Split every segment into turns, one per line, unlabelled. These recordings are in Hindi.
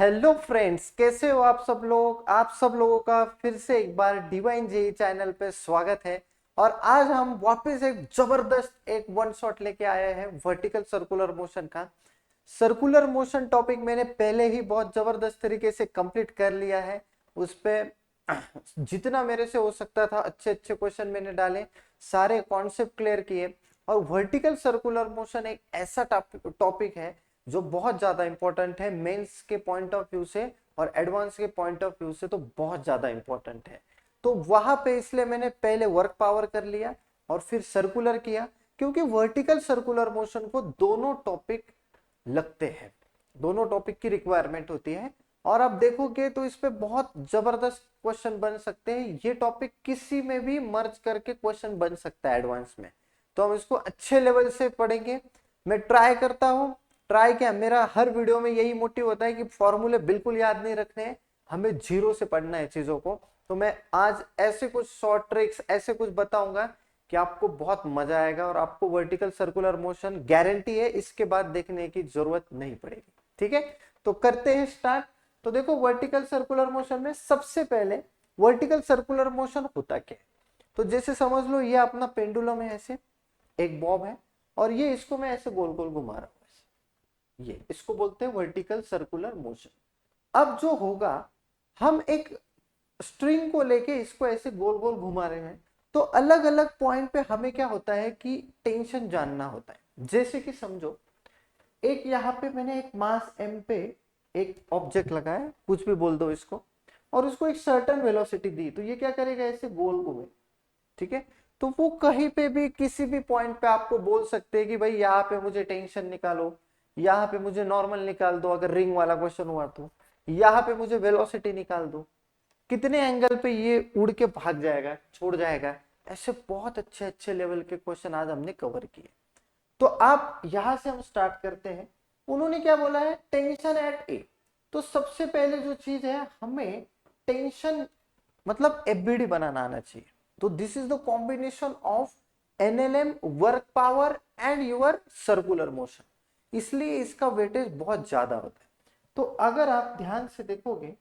हेलो फ्रेंड्स, कैसे हो आप सब लोग। आप सब लोगों का फिर से एक बार डिवाइन जेई चैनल पे स्वागत है। और आज हम वापस एक जबरदस्त एक वन शॉट लेके आए हैं वर्टिकल सर्कुलर मोशन का। सर्कुलर मोशन टॉपिक मैंने पहले ही बहुत जबरदस्त तरीके से कंप्लीट कर लिया है। उस पे जितना मेरे से हो सकता था अच्छे अच्छे क्वेश्चन मैंने डाले, सारे कॉन्सेप्ट क्लियर किए। और वर्टिकल सर्कुलर मोशन एक ऐसा टॉपिक है जो बहुत ज्यादा इंपॉर्टेंट है मेंस के पॉइंट ऑफ व्यू से और एडवांस के पॉइंट ऑफ व्यू से तो बहुत ज्यादा इंपॉर्टेंट है। तो वहां पे इसलिए मैंने पहले वर्क पावर कर लिया और फिर सर्कुलर किया, क्योंकि वर्टिकल सर्कुलर मोशन को दोनों टॉपिक लगते हैं, दोनों टॉपिक की रिक्वायरमेंट होती है। और आप देखोगे तो इस पे बहुत जबरदस्त क्वेश्चन बन सकते हैं। ये टॉपिक किसी में भी मर्ज करके क्वेश्चन बन सकता है एडवांस में। तो हम इसको अच्छे लेवल से पढ़ेंगे। मैं ट्राई करता हूँ, ट्राई क्या, मेरा हर वीडियो में यही मोटिव होता है कि फॉर्मूले बिल्कुल याद नहीं रखने हैं, हमें जीरो से पढ़ना है चीजों को। तो मैं आज ऐसे कुछ शॉर्ट ट्रिक्स ऐसे कुछ बताऊंगा कि आपको बहुत मजा आएगा और आपको वर्टिकल सर्कुलर मोशन गारंटी है इसके बाद देखने की जरूरत नहीं पड़ेगी। ठीक है, तो करते हैं स्टार्ट। तो देखो, वर्टिकल सर्कुलर मोशन में सबसे पहले वर्टिकल सर्कुलर मोशन होता क्या है। तो जैसे समझ लो ये अपना पेंडुलम है, ऐसे एक बॉब है और ये इसको मैं ऐसे गोल गोल घुमा रहा हूं, ये इसको बोलते हैं वर्टिकल सर्कुलर मोशन। अब जो होगा, हम एक स्ट्रिंग को लेके इसको ऐसे गोल गोल घुमा रहे हैं, तो अलग अलग पॉइंट पे हमें क्या होता है कि टेंशन जानना होता है। जैसे कि समझो, एक यहाँ पे मैंने एक मास m पे एक ऑब्जेक्ट लगाया, कुछ भी बोल दो इसको, और उसको एक सर्टेन वेलोसिटी दी, तो ये क्या करेगा, ऐसे गोल घूमे। ठीक है, तो वो कहीं पे भी किसी भी पॉइंट पे आपको बोल सकते हैं कि भाई यहाँ पे मुझे टेंशन निकालो, यहाँ पे मुझे नॉर्मल निकाल दो, अगर रिंग वाला क्वेश्चन हुआ तो यहाँ पे मुझे वेलोसिटी निकाल दो, कितने एंगल पे ये उड़ के भाग जाएगा, छोड़ जाएगा। ऐसे बहुत अच्छे अच्छे लेवल के क्वेश्चन आज हमने कवर किए। तो आप यहां से हम स्टार्ट करते हैं। उन्होंने क्या बोला है, टेंशन एट ए। तो सबसे पहले जो चीज है, हमें टेंशन मतलब एफबीडी बनाना आना चाहिए। तो this is the combination of NLM, work power and your circular motion, इसलिए इसका वेटेज बहुत ज्यादा होता है। तो अगर आप ध्यान से देखोगे,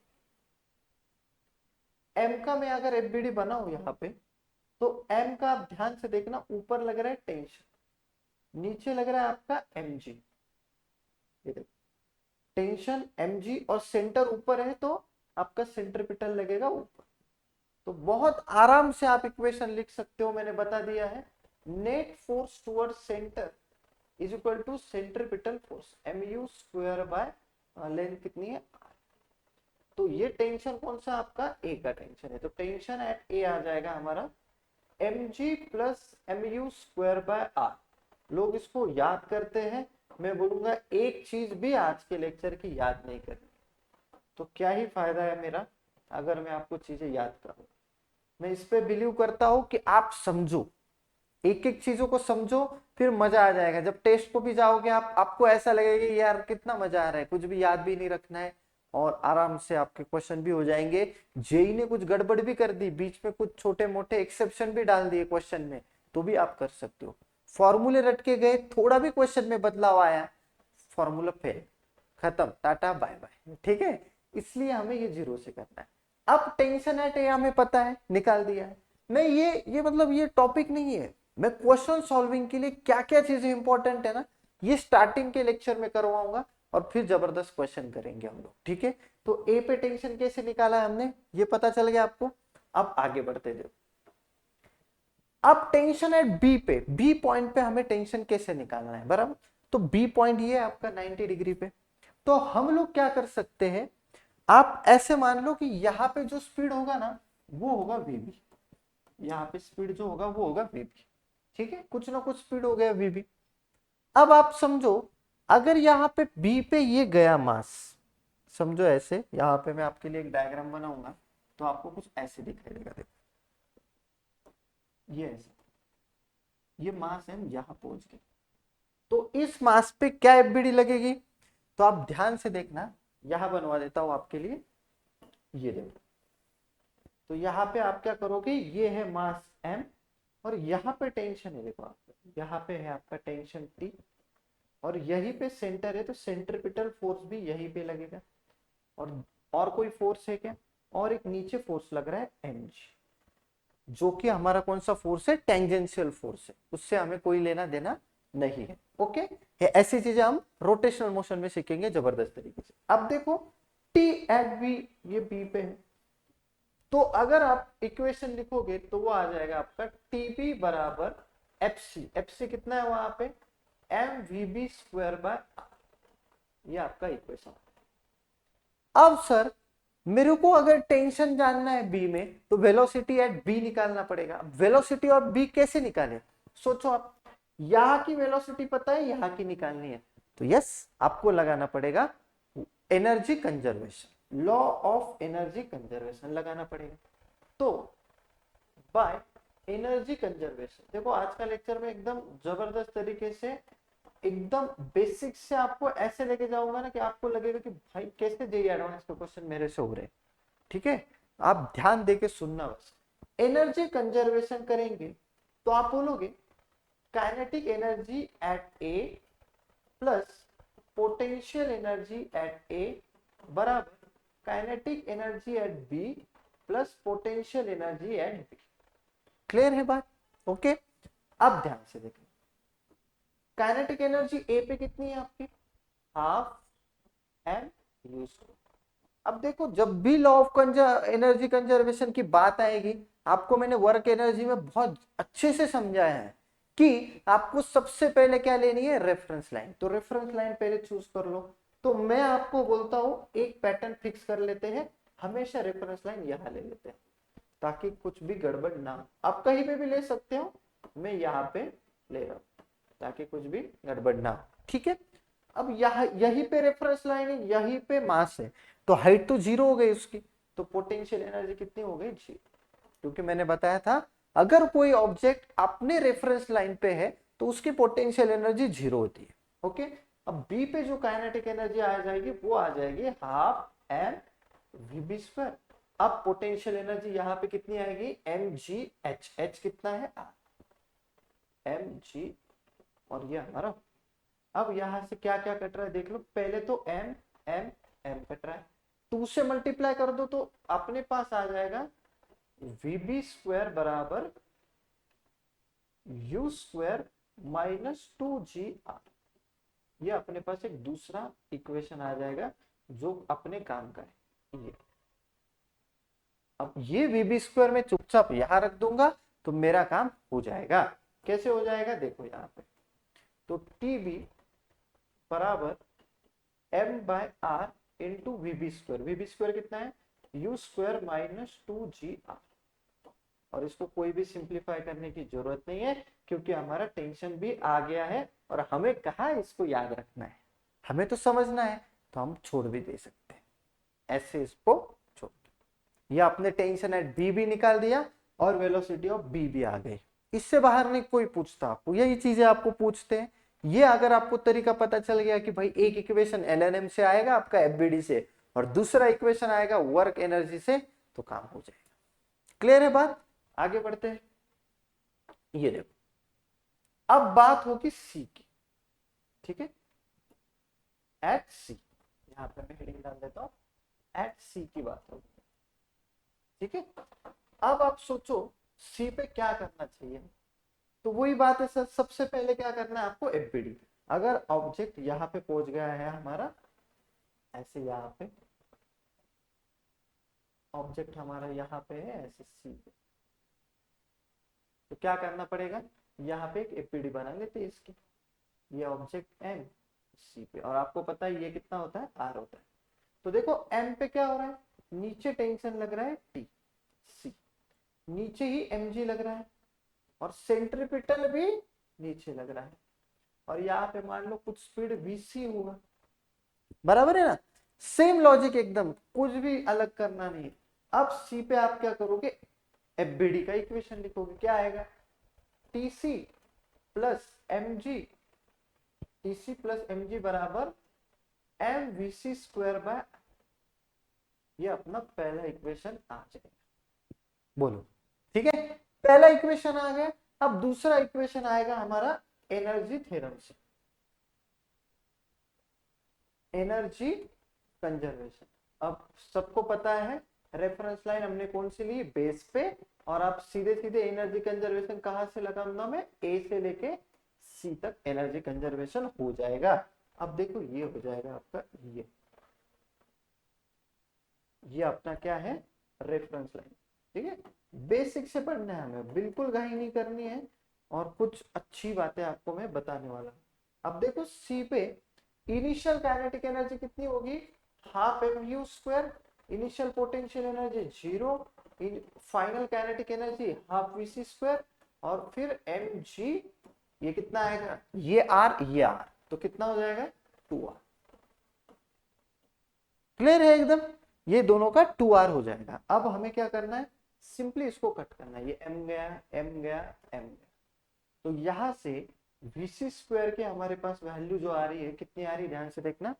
एम का मैं अगर एफबीडी बनाऊं यहाँ पे, तो एम का आप ध्यान से देखना, ऊपर लग रहा है टेंशन, नीचे लग रहा है आपका एमजी। ये देखो, टेंशन एमजी और सेंटर ऊपर है तो आपका सेंट्रीपिटल लगेगा ऊपर। तो बहुत आराम से आप इक्वेशन लिख सकते हो, मैंने बता दिया है। Net force toward centre is equal to centripetal force m you square by length कितनी है, तो ये टेंशन कौन सा आपका ए का टेंशन है, तो टेंशन एट ए आ जाएगा हमारा m ji plus m you square by r. लोग इसको याद करते हैं, मैं बोलूंगा एक चीज भी आज के लेक्चर की याद नहीं करनी, तो क्या ही फायदा है मेरा अगर मैं आपको चीजें याद करूं। मैं इस पे बिलीव करता हूं कि आप समझो, एक एक चीजों को समझो, फिर मजा आ जाएगा। जब टेस्ट को भी जाओगे आप, आपको ऐसा लगेगा कि यार कितना मजा आ रहा है, कुछ भी याद भी नहीं रखना है और आराम से आपके क्वेश्चन भी हो जाएंगे। जेई ने कुछ गड़बड़ भी कर दी, बीच में कुछ छोटे मोटे एक्सेप्शन भी डाल दिए क्वेश्चन में, तो भी आप कर सकते हो। फॉर्मूले रट के गए, थोड़ा भी क्वेश्चन में बदलाव आया, फॉर्मूला फेल, खत्म, टाटा बाय बाय। ठीक है, इसलिए हमें ये जीरो से करना है। अब टेंशन एट ए हमें पता है, निकाल दिया है। मैं ये मतलब ये टॉपिक नहीं है, मैं क्वेश्चन सॉल्विंग के लिए क्या क्या चीजें इंपॉर्टेंट है ना, ये स्टार्टिंग के लेक्चर में करवाऊंगा और फिर जबरदस्त क्वेश्चन करेंगे हम लोग। ठीक है, तो ए पे टेंशन कैसे निकाला है हमने, ये पता चल गया आपको। अब आगे बढ़ते जाओ। अब टेंशन एट बी पे, बी पॉइंट पे हमें टेंशन कैसे निकालना है, बराबर। तो बी पॉइंट ये है आपका 90 डिग्री पे। तो हम लोग क्या कर सकते हैं, आप ऐसे मान लो कि यहाँ पे जो स्पीड होगा ना, वो होगा वीबी। यहाँ पे स्पीड जो होगा वो होगा वीबी। ठीक है, कुछ ना कुछ स्पीड हो गया वीबी। अब आप समझो, अगर यहाँ पे बी पे ये गया मास, समझो ऐसे, यहाँ पे मैं आपके लिए एक डायग्राम बनाऊंगा तो आपको कुछ ऐसे दिखाई देगा। देखो ये ऐसे, ये मास है, यहाँ पहुंच गए, तो इस मास पे क्या एफबीडी लगेगी। तो आप ध्यान से देखना, यहां बनवा देता हूं आपके लिए, ये देखो। तो यहाँ पे आप क्या करोगे, ये है मास m और यहाँ पे टेंशन है, देखो आप, यहाँ पे है आपका टेंशन T और यहीं पे सेंटर है, तो सेंट्रीपिटल फोर्स भी यहीं पे लगेगा। और कोई फोर्स है क्या, और एक नीचे फोर्स लग रहा है mg, जो कि हमारा कौन सा फोर्स है, टेंजेंशियल फोर्स है, उससे हमें कोई लेना देना नहीं है। ओके, ये ऐसी चीजें हम रोटेशनल मोशन में सीखेंगे जबरदस्त तरीके से। अब देखो टी एट बी, ये बी पे है, तो अगर आप इक्वेशन लिखोगे तो वो आ जाएगा आपका टीबी बराबर एफसी, एफसी कितना है वहां पे, m we B square by, ये आपका इक्वेशन। अब सर मेरे को अगर टेंशन जानना है बी में, तो वेलोसिटी एट बी निकालना पड़ेगा। वेलोसिटी ऑफ बी कैसे निकाले, सोचो आप, यहां की वेलोसिटी पता है, यहां की निकालनी है, तो यस आपको लगाना पड़ेगा energy conservation, law of energy conservation लगाना पड़ेगा। तो बाय एनर्जी कंजर्वेशन, देखो आज का लेक्चर में एकदम जबरदस्त तरीके से, एकदम बेसिक से आपको ऐसे लेके जाऊंगा ना कि आपको लगेगा कि भाई कैसे जेईई एडवांस के क्वेश्चन मेरे से हो रहे हैं। ठीक है, आप ध्यान देके सुनना बस। एनर्जी कंजर्वेशन करेंगे तो आप बोलोगे kinetic energy at A plus potential energy at A बराबर kinetic energy at B plus potential energy at B. Clear है बात? ओके, अब ध्यान से देखिए, काइनेटिक एनर्जी ए पे कितनी है आपकी, हाफ एम यू स्क्वायर। अब देखो जब भी लॉ ऑफ एनर्जी कंजर्वेशन की बात आएगी, आपको मैंने वर्क एनर्जी में बहुत अच्छे से समझाया है कि आपको सबसे पहले क्या लेनी है, रेफरेंस लाइन। तो रेफरेंस लाइन पहले चूज कर लो। तो मैं आपको बोलता हूं एक पैटर्न फिक्स कर लेते हैं, हमेशा रेफरेंस लाइन यहां ले लेते हैं ताकि कुछ भी गड़बड़ ना हो। आप कहीं पे भी ले सकते हो, मैं यहाँ पे ले रहा हूं ताकि कुछ भी गड़बड़ ना हो। ठीक है, अब यहीं पे रेफरेंस लाइन है, यहीं पे मास है, तो हाइट तो जीरो हो गई उसकी, तो पोटेंशियल एनर्जी कितनी हो गई, जीरो। क्योंकि मैंने बताया था अगर कोई ऑब्जेक्ट अपने रेफरेंस लाइन पे है तो उसकी पोटेंशियल एनर्जी जीरो होती है। ओके, अब बी पे जो काइनेटिक एनर्जी आ जाएगी वो आ जाएगी half m we B square. अब पोटेंशियल एनर्जी यहाँ पे कितनी आएगी, एम जी एच, एच कितना है, एम जी, और ये हमारा। अब यहां से क्या क्या कट रहा है देख लो, पहले तो एम एम एम कट रहा है, 2 से मल्टीप्लाई कर दो तो अपने पास आ जाएगा वी बी स्क्वायर बराबर यू स्क्वायर माइनस 2 GR। ये अपने पास एक दूसरा इक्वेशन आ जाएगा जो अपने काम का है ये। अब ये वी बी स्क्वायर में चुपचाप यहां रख दूंगा तो मेरा काम हो जाएगा। कैसे हो जाएगा देखो यहाँ पे, तो टी बी बराबर m by r into v B square, v B square कितना है, यू स्क्वायर माइनस 2 GR। और इसको कोई भी सिंप्लीफाई करने की जरूरत नहीं है क्योंकि हमारा टेंशन भी आ गया है और हमें कहा इसको याद रखना है, हमें तो समझना है, तो हम छोड़ भी दे सकते हैं ऐसे इसको छोड़। ये आपने टेंशन एट बी भी निकाल दिया और वेलोसिटी ऑफ बी भी आ गई। इससे बाहर नहीं कोई पूछता आपको, यही चीजें आपको पूछते हैं। ये अगर आपको तरीका पता चल गया कि भाई एक इक्वेशन एलएनएम से आएगा आपका एफबीडी से और दूसरा इक्वेशन आएगा वर्क एनर्जी से, तो काम हो जाएगा। क्लियर है बात? आगे बढ़ते हैं। ये देखो अब बात होगी सी की, ठीक है, एट सी, यहां पर मैं हेडिंग डाल देता हूं, एट सी की बात होगी। ठीक है, अब आप सोचो सी पे क्या करना चाहिए, तो वही बात है सर, सबसे पहले क्या करना है आपको, एफबीडी। अगर ऑब्जेक्ट यहाँ पे पहुंच गया है हमारा, ऐसे यहाँ पे ऑब्जेक्ट हमारा यहाँ पे है ऐसे सी पे, तो क्या करना पड़ेगा, यहाँ पे एक एफबीडी बना लेते हैं इसकी, ये ऑब्जेक्ट एम सी पे, और आपको पता है ये कितना होता है, आर होता है। तो देखो एम पे क्या हो रहा है, नीचे टेंशन लग रहा है टी सी, नीचे ही एम जी लग रहा है और सेंट्रीपिटल भी नीचे लग रहा है, और यहाँ पे मान लो कुछ स्पीड वीसी होगा, बराबर है ना। सेम लॉजिक एकदम, कुछ भी अलग करना नहीं। अब सी पे आप क्या करोगे, एफबीडी का इक्वेशन लिखोगे, क्या आएगा, TC plus M G, TC plus M G बराबर M we C square by, ये अपना पहला इक्वेशन आ जाएगा। बोलो ठीक है, पहला इक्वेशन आ गया। अब दूसरा इक्वेशन आएगा हमारा एनर्जी थ्योरम से, एनर्जी कंजर्वेशन। अब सबको पता है रेफरेंस लाइन हमने कौन सी ली, बेस पे, और आप सीधे सीधे एनर्जी कंजर्वेशन कहां से लगाऊंगा मैं, ए से लेके सी तक एनर्जी कंजर्वेशन हो जाएगा। अब देखो ये हो जाएगा आपका ये अपना क्या है, रेफरेंस लाइन। ठीक है, बेसिक से पढ़ना है हमें, बिल्कुल घाई नहीं करनी है, और कुछ अच्छी बातें आपको मैं बताने वाला हूं। अब देखो सी पे इनिशियल काइनेटिक एनर्जी कितनी होगी, half M you square, initial potential energy 0, final kinetic energy half v C square, और फिर एम जी, ये कितना आएगा, ये आर, तो कितना हो जाएगा 2r। क्लियर है एकदम, ये दोनों का 2r हो जाएगा। अब हमें क्या करना है, सिंपली इसको कट करना है, ये m गया m गया m गया, तो यहां से vc स्क्वायर के हमारे पास वैल्यू जो आ रही है, कितनी आ रही है ध्यान से देखना,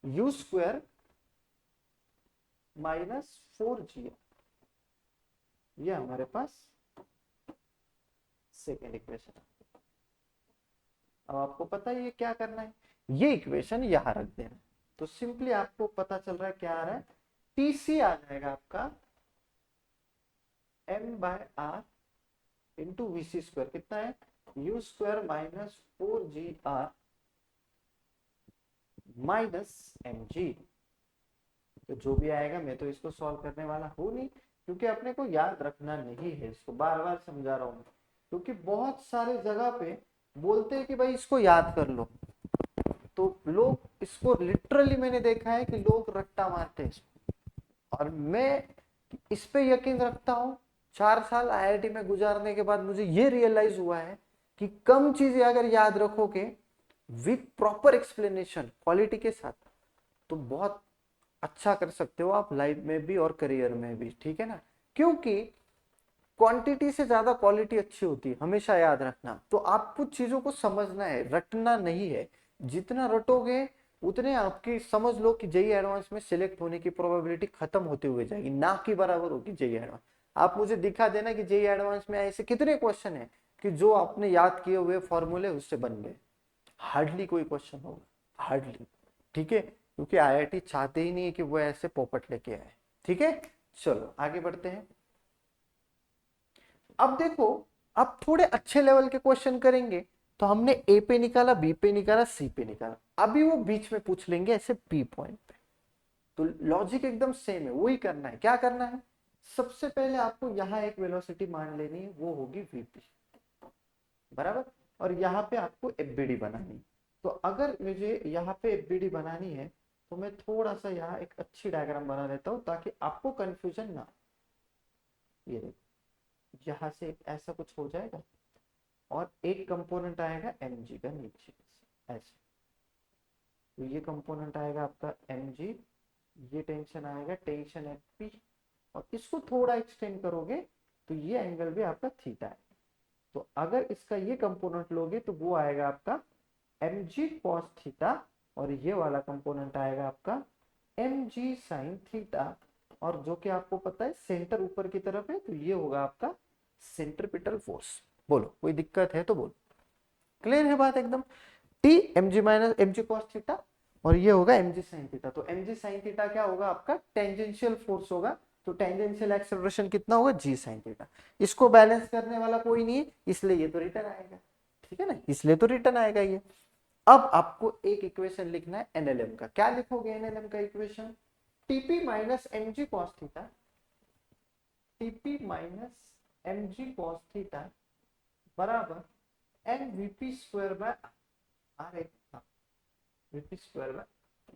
u स्क्वायर माइनस 4g, ये हमारे पास सेकेंड इक्वेशन। अब आपको पता है ये क्या करना है, ये इक्वेशन यहां रख देना है, तो सिंपली आपको पता चल रहा है क्या आ रहा है, टीसी आ जाएगा आपका m by r into v C square, कितना है you square minus 4g r minus M g. तो जो भी आएगा, मैं तो इसको सॉल्व करने वाला हूं नहीं, क्योंकि अपने को याद रखना नहीं है, इसको बार बार समझा रहा हूं, क्योंकि बहुत सारे जगह पे बोलते हैं कि भाई इसको याद कर लो, तो लोग इसको लिटरली, मैंने देखा है कि लोग रट्टा मारते हैं इसको, और मैं इस पे यकीन रखता हूँ। 4 साल आईआईटी में गुजारने के बाद मुझे ये रियलाइज हुआ है कि कम चीजें अगर याद रखोगे विथ प्रॉपर एक्सप्लेनेशन क्वालिटी के साथ, तो बहुत अच्छा कर सकते हो आप लाइफ में भी और करियर में भी। ठीक है ना, क्योंकि क्वांटिटी से ज्यादा क्वालिटी अच्छी होती है, हमेशा याद रखना। तो आपको चीजों को समझना है, रटना नहीं है। जितना रटोगे उतने आपकी, समझ लो कि जेई एडवांस में सिलेक्ट होने की प्रोबेबिलिटी खत्म होते हुए जाएगी, ना की बराबर होगी जेई एडवांस। आप मुझे दिखा देना कि जेई एडवांस में ऐसे कितने क्वेश्चन है कि जो आपने याद किए हुए फॉर्मूले उससे बन गए, हार्डली कोई क्वेश्चन होगा, हार्डली। ठीक है, क्योंकि आईआईटी चाहते ही नहीं है कि वो ऐसे पोपट लेके आए। ठीक है, चलो आगे बढ़ते हैं। अब देखो, अब थोड़े अच्छे लेवल के क्वेश्चन करेंगे, तो हमने ए पे निकाला, बी पे निकाला, सी पे निकाला, अभी वो बीच में पूछ लेंगे ऐसे पी पॉइंट पे। तो लॉजिक एकदम सेम है, वही करना है। क्या करना है, सबसे पहले आपको यहाँ एक वेलोसिटी मान लेनी है, वो होगी वीपी, बराबर, और यहाँ पे आपको एफबीडी बनानी है। तो अगर मुझे यहाँ पे एफबीडी बनानी है, तो मैं थोड़ा सा यहाँ एक अच्छी डायग्राम बना देता हूँ ताकि आपको कंफ्यूजन ना। ये देखो, यहाँ से ऐसा कुछ हो जाएगा, और एक कंपोनेंट आएगा एम जी का नीचे ऐसे, तो ये कंपोनेंट आएगा आपका एम जी, ये टेंशन आएगा टेंशन एफ पी, और इसको थोड़ा एक्सटेंड करोगे तो ये एंगल भी आपका थीटा है। तो अगर इसका ये कंपोनेंट लोगे तो वो आएगा आपका एम जी कॉस थीटा, और ये वाला कंपोनेंट आएगा आपका एम जी साइन थीटा, और जो कि आपको पता है सेंटर ऊपर की तरफ है, तो ये होगा आपका सेंट्रीपिटल फोर्स। बोलो कोई दिक्कत है तो बोलो, क्लियर है बात एकदम। टी एम जी minus M G cos theta, और ये होगा एम जी साइन थीटा। तो एम जी साइन थीटा क्या होगा आपका, टेंजेंशियल फोर्स होगा, तो टेंजेंशियल एक्सेलरेशन कितना होगा, जी साइन थीटा। इसको बैलेंस करने वाला कोई नहीं है, इसलिए ये तो रिटर्न आएगा। ठीक है ना, इसलिए तो रिटर्न आएगा ये। अब आपको एक इक्वेशन लिखना है एनएलएम का। क्या लिखोगे एनएलएम का equation, TP minus M G cos theta, TP minus M G cos theta बराबर N VP square by R एक वीपी स्क्वायर बाय।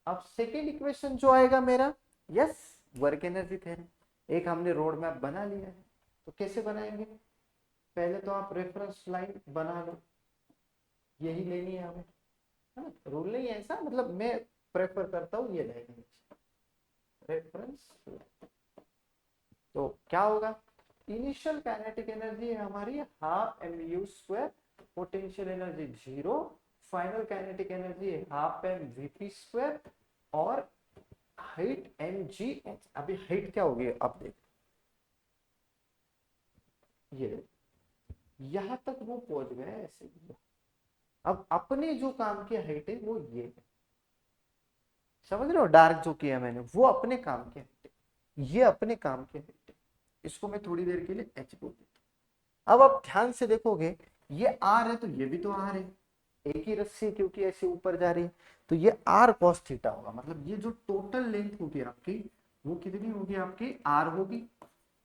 अब सेकेंड इक्वेशन जो आएगा मेरा, यस, वर्क एनर्जी थ्योरम। एक हमने रोड मैप बना लिया है, तो कैसे बनाएंगे, पहले तो आप रेफरेंस लाइन बना लो, यही लेनी है हमें, है ना, रूल नहीं है ऐसा, मतलब मैं प्रेफर करता हूँ ये लेने, रेफरेंस। तो क्या होगा, इनिशियल काइनेटिक एनर्जी है हमारी half M you square, potential energy 0, final kinetic energy है हाफ एम वीपी स्क्वायर, और हाइट एम जी एच। अभी हाइट क्या होगी, अब देख, ये यहां तक वो पहुंच गए ऐसे। अब अपने जो काम की हाइट है वो ये है, समझ रहे हो, डार्क जो किया मैंने वो अपने काम के हट्टे, ये अपने काम के हट्टे। इसको मैं थोड़ी देर के लिए एच बोल देता हूँ। अब आप ध्यान से देखोगे, ये आर है तो ये भी तो आर है, एक ही रस्सी क्योंकि ऐसे ऊपर जा रही है, तो ये आर कॉस थीटा होगा। मतलब ये जो टोटल लेंथ होगी आपकी वो कितनी होगी, आपकी आर होगी।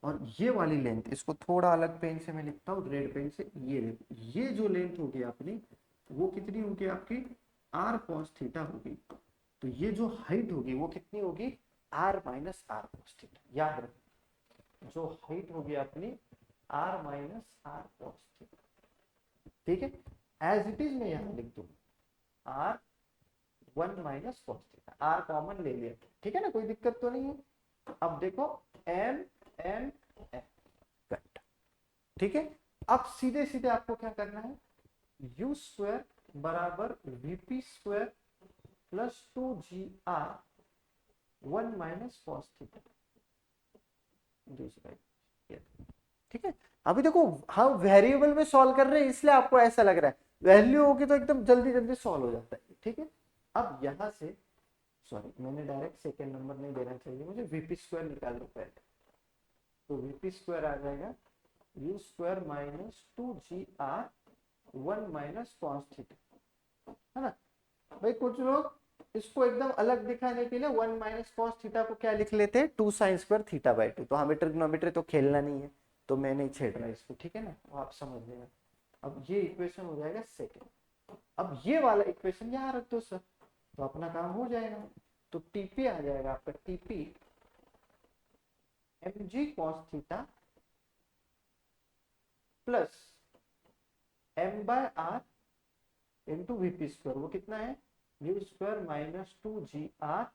और ये वाली लेंथ, इसको थोड़ा अलग पेन से मैं लिखता हूँ, रेड पेन से, ये देखो, ये जो लेंथ होगी अपनी वो कितनी होगी आपकी, आर कॉस थीटा होगी। तो ये जो हाइट होगी वो कितनी होगी, r minus r cos theta. याद रखो, जो हाइट होगी अपनी r minus r cos theta. ठीक है, एज इट इज मैं यहाँ लिख दूँ r 1 - cos theta, r common ले लिया, ठीक है ना, कोई दिक्कत तो नहीं है। अब देखो एम एन एन कट, ठीक है। अब सीधे सीधे आपको क्या करना है, यू स्क्वायर बराबर VP square plus 2 GR 1 - cos theta, ठीक है। अभी देखो हम वेरिएबल में सॉल्व कर रहे हैं इसलिए आपको ऐसा लग रहा है, वैल्यू होगी तो एकदम जल्दी जल्दी सॉल्व हो जाता है, ठीक है। अब यहां से, सॉरी मैंने डायरेक्ट सेकेंड नंबर नहीं देना चाहिए, मुझे वीपी स्क्वायर निकाल लो पहले। तो वीपी स्क्वायर आ जाएगा you square minus 2 GR 1 - cos theta, है ना। भाई कुछ लोग इसको एकदम अलग दिखाने के लिए 1 - cos थीटा को क्या लिख लेते हैं, 2 sin² θ/2। तो हमें ट्रिग्नोमेट्री तो खेलना नहीं है, तो मैं नहीं छेड़ रहा इसको, ठीक है ना, वो आप समझ लेना। अब ये इक्वेशन हो जाएगा सेकेंड। अब ये वाला इक्वेशन यहाँ रख दो सर, तो अपना काम हो जाएगा। तो टीपी आ जाएगा आपका, TP mg cos θ plus m/r into VP square, वो कितना है, you square minus 2 GR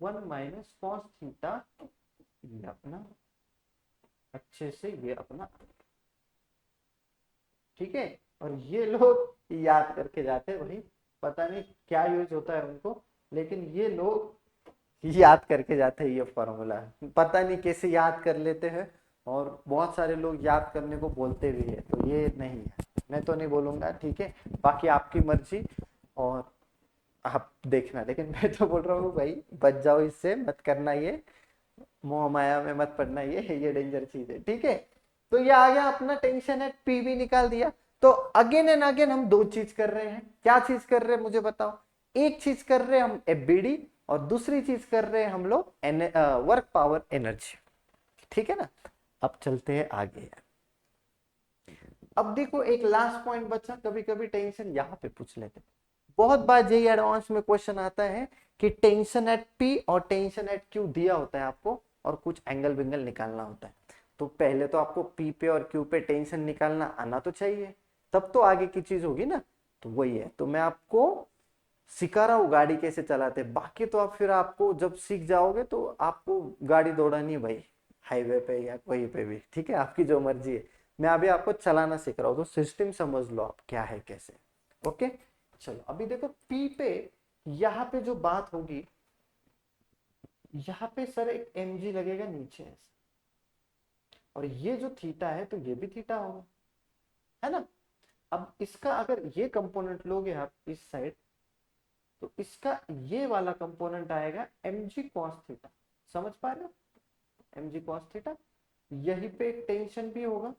1 - cos θ। ये अपना अच्छे से ये अपना, ठीक है। और ये लोग याद करके जाते हैं भाई, पता नहीं क्या यूज होता है उनको, लेकिन ये लोग याद करके जाते हैं ये फॉर्मूला, पता नहीं कैसे याद कर लेते हैं। और बहुत सारे लोग याद करने को बोलते भी है, तो ये नहीं है, मैं तो नहीं बोलूंगा, ठीक है। बाकी आपकी मर्जी और आप देखना, लेकिन मैं तो बोल रहा हूँ भाई बच जाओ इससे, मत करना ये, मोह माया में मत पड़ना, ये डेंजर चीज है, ठीक है। तो ये आ गया अपना, टेंशन है, पी भी निकाल दिया। तो अगेन एंड अगेन हम दो चीज कर रहे हैं, क्या चीज कर रहे हैं मुझे बताओ। एक चीज कर रहे हैं हम एफबीडी, और दूसरी चीज कर रहे हैं हम लोग वर्क पावर एनर्जी, ठीक है ना। अब चलते हैं आगे। अब देखो एक लास्ट पॉइंट बचा, कभी कभी टेंशन यहाँ पे पूछ लेते, बहुत बार जेई एडवांस में क्वेश्चन आता है कि टेंशन एट पी और टेंशन एट क्यू दिया होता है आपको, और कुछ एंगल विंगल निकालना होता है। तो पहले तो आपको पी पे और क्यू पे टेंशन निकालना आना तो चाहिए, तब तो आगे की चीज होगी ना। तो वही है, तो मैं आपको सिखा रहा हूँ गाड़ी कैसे चलाते, बाकी तो आप फिर आपको जब सीख जाओगे तो आपको गाड़ी दौड़ानी है भाई, हाईवे पे या कहीं पे भी, ठीक है, आपकी जो मर्जी है। मैं अभी आपको चलाना सिख रहा हूँ, तो सिस्टम समझ लो आप क्या है कैसे। ओके, चलो अभी देखो पी पे, यहाँ पे जो बात होगी, यहाँ पे सर एक mg लगेगा नीचे ऐसे, और ये जो थीटा है तो ये भी थीटा होगा, है ना। अब इसका अगर ये कंपोनेंट लोगे आप इस साइड, तो इसका ये वाला कंपोनेंट आएगा mg cos थीटा, समझ पा रहे हो, mg cos थीटा। यहीं पे एक टेंशन भी होगा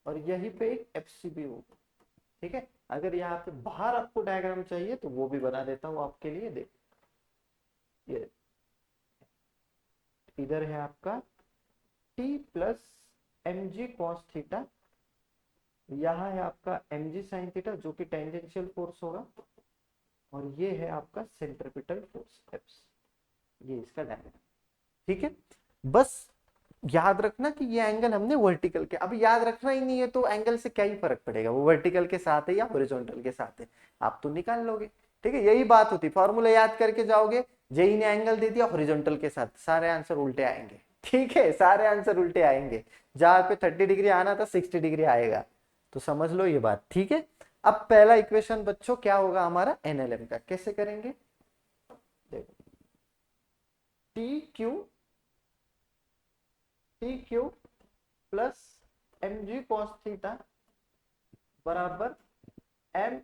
और यहीं पे एक एफसी भी होगा, ठीक है। अगर यहाँ पे बाहर आपको डायग्राम चाहिए तो वो भी बना देता हूँ आपके लिए, देख ये इधर है आपका t plus M G cos theta, यहाँ है आपका एम जी साइन थीटा जो कि टेंजेंशियल फोर्स होगा, और ये है आपका सेंट्रिपिटल फोर्स एप्स, ये इसका डायग्राम, ठीक है। बस याद रखना कि ये एंगल हमने वर्टिकल के, अब याद रखना ही नहीं है तो एंगल से क्या ही फर्क पड़ेगा, वो वर्टिकल के साथ है या हॉरिजॉन्टल के साथ है, आप तो निकाल लोगे, ठीक है। यही बात होती, फॉर्मूला याद करके जाओगे, जेई ने एंगल दे दिया हॉरिजॉन्टल के साथ, सारे आंसर उल्टे आएंगे, ठीक है, सारे आंसर उल्टे आएंगे, जहां पे 30 डिग्री आना था 60 डिग्री आएगा, तो समझ लो ये बात, ठीक है। अब पहला इक्वेशन बच्चों क्या होगा हमारा एनएलएम का, कैसे करेंगे, देखो T Q plus M G cos theta बराबर M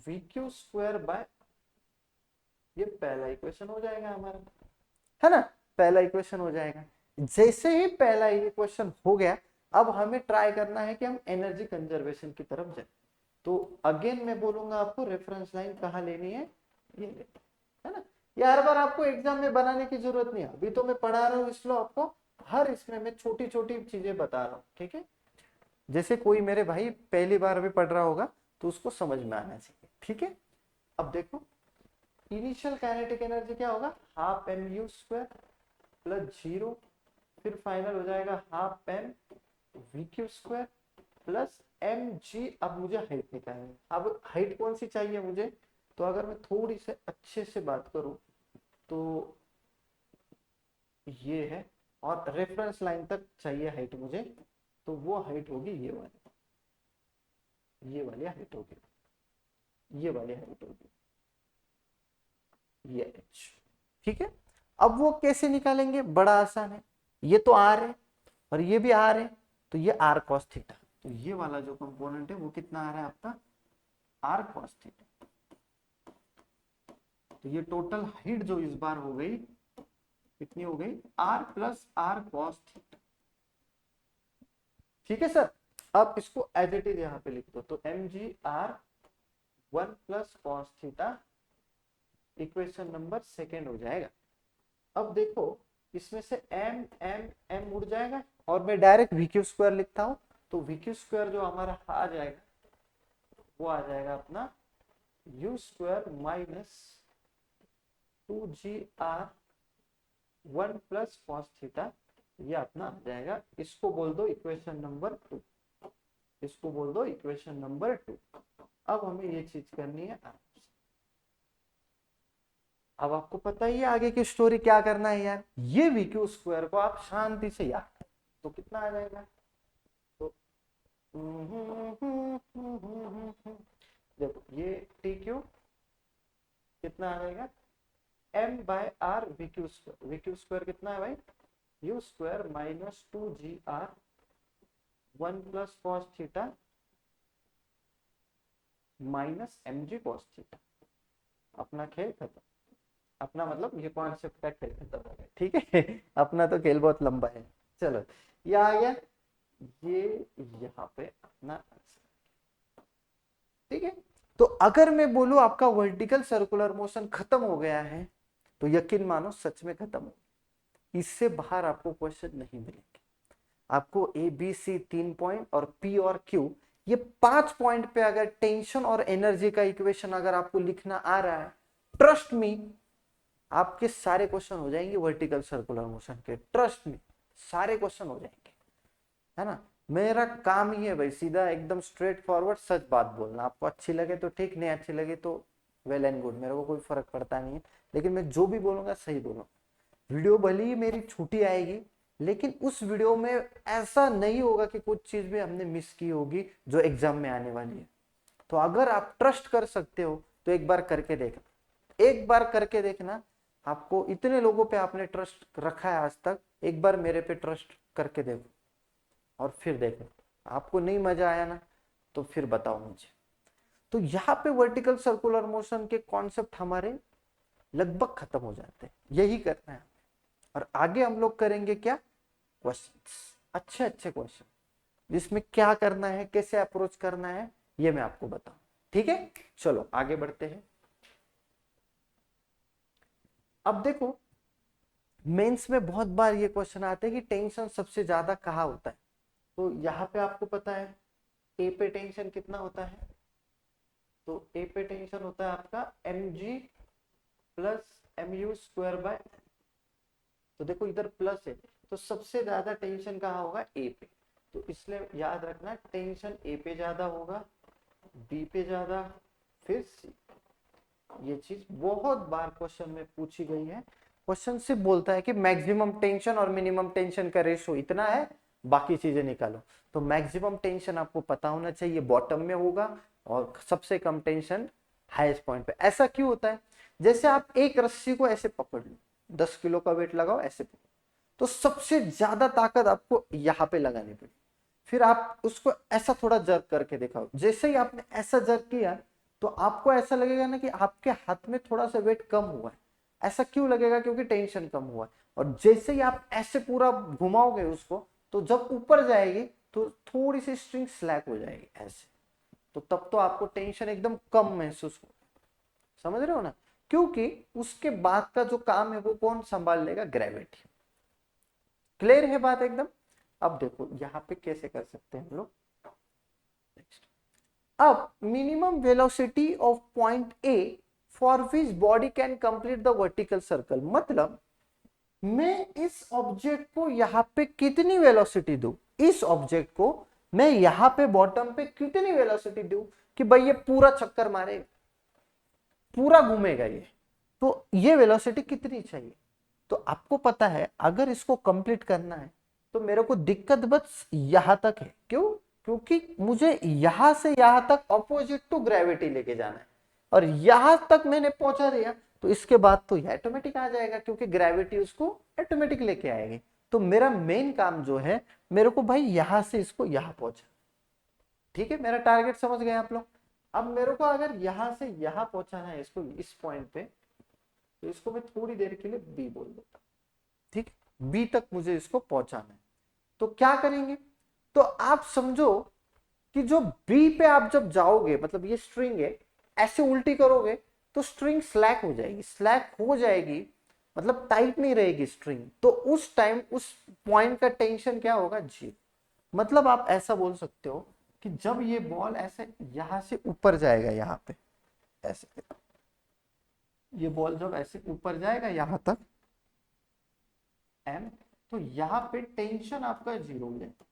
we Q square by ये पहला इक्वेशन हो जाएगा हमारा, है ना, पहला इक्वेशन हो जाएगा। जैसे ही पहला इक्वेशन हो गया, अब हमें ट्राई करना है कि हम एनर्जी कंजर्वेशन की तरफ जाए। तो अगेन मैं बोलूंगा आपको रेफरेंस लाइन कहाँ लेनी है, ये लेनी है ना। ये हर बार आपको एग्जाम में बनाने की जरूरत नहीं है, अभी तो मैं पढ़ा रहा हूँ इसलिए आपको हर इसमें मैं छोटी छोटी चीजें बता रहा हूँ, ठीक है। जैसे कोई मेरे भाई पहली बार भी पढ़ रहा होगा तो उसको समझ में आना चाहिए, ठीक है। अब देखो इनिशियल काइनेटिक एनर्जी क्या होगा, half M you square plus 0, फिर फाइनल हो जाएगा half m we Q square plus M G. अब मुझे हाइट निकालनी है, अब हाइट कौन सी चाहिए मुझे, तो अगर मैं थोड़ी से अच्छे से बात करूं तो ये है, और रेफरेंस लाइन तक चाहिए हाइट मुझे, तो वो हाइट होगी ये वाली हाइट होगी, ये वाली हाइट होगी, ये एच, ठीक है। अब वो कैसे निकालेंगे, बड़ा आसान है, ये तो आर है और ये भी आर है, तो ये आर कॉस थीटा, तो ये वाला जो कंपोनेंट है वो कितना आ रहा है आपका, आर कॉस थीटा। तो ये टोटल हाइट जो इस बार हो गई कितनी हो गई, r plus r cos theta, ठीक है सर। अब इसको एज इट इज यहाँ पे लिख दो, तो m g r 1 plus cos theta, equation number second हो जाएगा। अब देखो इसमें से एम एम एम उड़ जाएगा और मैं डायरेक्ट वी क्यू स्क्वायर लिखता हूं, तो वी क्यू स्क्वायर जो हमारा आ जाएगा वो आ जाएगा अपना you square minus 2 GR 1 plus cos theta, ये अपना आ जाएगा। इसको बोल दो इक्वेशन नंबर 2, इसको बोल दो इक्वेशन नंबर 2। अब हमें ये चीज करनी है आराम से। अब आपको पता ही है आगे की स्टोरी क्या करना है यार, ये वी क्यू स्क्वायर को आप शांति से याद करें तो कितना आ जाएगा, तो देखो ये टी क्यू कितना आ जाएगा, m by r v Q square, v Q square कितना है भाई, u square minus 2 GR 1 plus cos theta minus M G cos theta. अपना खेल खत्म, अपना मतलब ये कॉन्सेप्ट का खेल खत्म हो गया, ठीक है। अपना तो खेल बहुत लंबा है। चलो ये आ गया, ये यहाँ पे अपना आंसर, ठीक है। तो अगर मैं बोलूं आपका वर्टिकल सर्कुलर मोशन खत्म हो गया है, तो यकीन मानो सच में खत्म हो, इससे बाहर आपको क्वेश्चन नहीं मिलेंगे। आपको ए बी सी 3 पॉइंट और पी और क्यू ये 5 पॉइंट पे अगर टेंशन और एनर्जी का इक्वेशन अगर आपको लिखना आ रहा है, ट्रस्ट मी आपके सारे क्वेश्चन हो जाएंगे वर्टिकल सर्कुलर मोशन के, ट्रस्ट मी सारे क्वेश्चन हो जाएंगे, है ना। मेरा काम ही है भाई सीधा एकदम स्ट्रेट फॉरवर्ड सच बात बोलना, आपको अच्छी लगे तो ठीक, नहीं अच्छी लगे तो वेल एंड गुड, मेरे को कोई फर्क पड़ता नहीं है, लेकिन मैं जो भी बोलूंगा सही बोलूंगा। वीडियो भले ही मेरी छोटी आएगी, लेकिन उस वीडियो में ऐसा नहीं होगा कि कुछ चीज भी हमने मिस की होगी जो एग्जाम में आने वाली है। तो अगर आप ट्रस्ट कर सकते हो तो एक बार करके देखना, एक बार करके देखना। आपको इतने लोगों पे आपने ट्रस्ट रखा है आज तक, एक बार मेरे पे ट्रस्ट करके देखो और फिर देखो, आपको नहीं मजा आया ना तो फिर बताओ मुझे। तो यहाँ पे वर्टिकल सर्कुलर मोशन के कॉन्सेप्ट हमारे लगभग खत्म हो जाते हैं, यही करना है। और आगे हम लोग करेंगे क्या, क्वेश्चंस, अच्छे अच्छे क्वेश्चन, जिसमें क्या करना है कैसे अप्रोच करना है ये मैं आपको बताऊं, ठीक है। चलो आगे बढ़ते हैं। अब देखो मेंस में बहुत बार ये क्वेश्चन आते हैं कि टेंशन सबसे ज्यादा कहाँ होता है, तो यहाँ पे आपको पता है ए पे टेंशन कितना होता है, तो ए पे टेंशन होता है आपका m ji plus m you square by, तो देखो इधर प्लस है तो सबसे ज्यादा टेंशन कहाँ होगा, ए पे, तो इसलिए याद रखना टेंशन ए पे ज्यादा होगा, बी पे ज्यादा, फिर सी। ये चीज बहुत बार क्वेश्चन में पूछी गई है। क्वेश्चन सिर्फ बोलता है कि मैक्सिमम टेंशन और मिनिमम टेंशन का रेशो इतना है, बाकी चीजें निकालो। तो मैक्सिमम टेंशन आपको पता होना चाहिए बॉटम में होगा और सबसे कम टेंशन हाईएस्ट पॉइंट पे। ऐसा क्यों होता है, जैसे आप एक रस्सी को ऐसे पकड़ लो, 10 किलो का वेट लगाओ ऐसे पकड़ो, तो सबसे ज्यादा ताकत आपको यहाँ पे लगानी पड़ेगी। फिर आप उसको ऐसा थोड़ा जर्क करके दिखाओ, जैसे ही आपने ऐसा जर्क किया तो आपको ऐसा लगेगा ना कि आपके हाथ में थोड़ा सा वेट कम हुआ है। ऐसा क्यों लगेगा? क्योंकि टेंशन कम हुआ है। और जैसे ही आप ऐसे पूरा घुमाओगे उसको, तो जब ऊपर जाएगी तो थोड़ी सी स्ट्रिंग स्लैक हो जाएगी ऐसे, तो तब तो आपको टेंशन एकदम कम महसूस हो। समझ रहे हो ना? क्योंकि उसके बाद का जो काम है वो कौन संभाल लेगा? ग्रेविटी। क्लियर है बात एकदम? अब देखो यहाँ पे कैसे कर सकते हैं हम लोग। अब minimum velocity of point A for which body can complete the vertical circle, मतलब मैं इस ऑब्जेक्ट को यहाँ पे कितनी वेलोसिटी दूं, इस ऑब्जेक्ट को मैं यहाँ पे बॉटम पे कितनी वेलोसिटी दूं कि भाई ये पूरा चक्कर मारेगा, पूरा घूमेगा ये, तो ये वेलोसिटी कितनी चाहिए? तो आपको पता है अगर इसको कंप्लीट करना है तो मेरे को दिक्कत बस यहां तक है। क्यों? क्योंकि मुझे यहां से यहां तक अपोजिट टू ग्रेविटी लेके जाना है, और यहां तक मैंने पहुंचा दिया तो इसके बाद तो ये ऑटोमेटिक आ जाएगा, क्योंकि ग्रेविटी उसको ऑटोमेटिक लेके आएगी। तो मेरा मेन काम जो है, मेरे को भाई यहां से इसको यहां पहुंचा। ठीक है, मेरा टारगेट समझ गए आप लोग? अब मेरे को अगर यहां से यहां पहुंचाना है इसको, इस पॉइंट पे, तो इसको मैं थोड़ी देर के लिए बी बोल देता हूं। ठीक, बी तक मुझे इसको पहुंचाना है। तो क्या करेंगे? तो आप समझो कि जो बी पे आप जब जाओगे, मतलब ये स्ट्रिंग है, ऐसे उल्टी करोगे तो स्ट्रिंग स्लैक हो जाएगी। स्लैक हो जाएगी मतलब टाइट नहीं रहेगी स्ट्रिंग, तो उस टाइम उस पॉइंट का टेंशन क्या होगा? जी। मतलब आप ऐसा बोल सकते हो कि जब ये बॉल ऐसे यहां से ऊपर जाएगा, यहां पे ऐसे, ये बॉल जब ऐसे ऊपर जाएगा यहां तक एम, तो यहाँ पे टेंशन आपका जीरो हो जाएगा,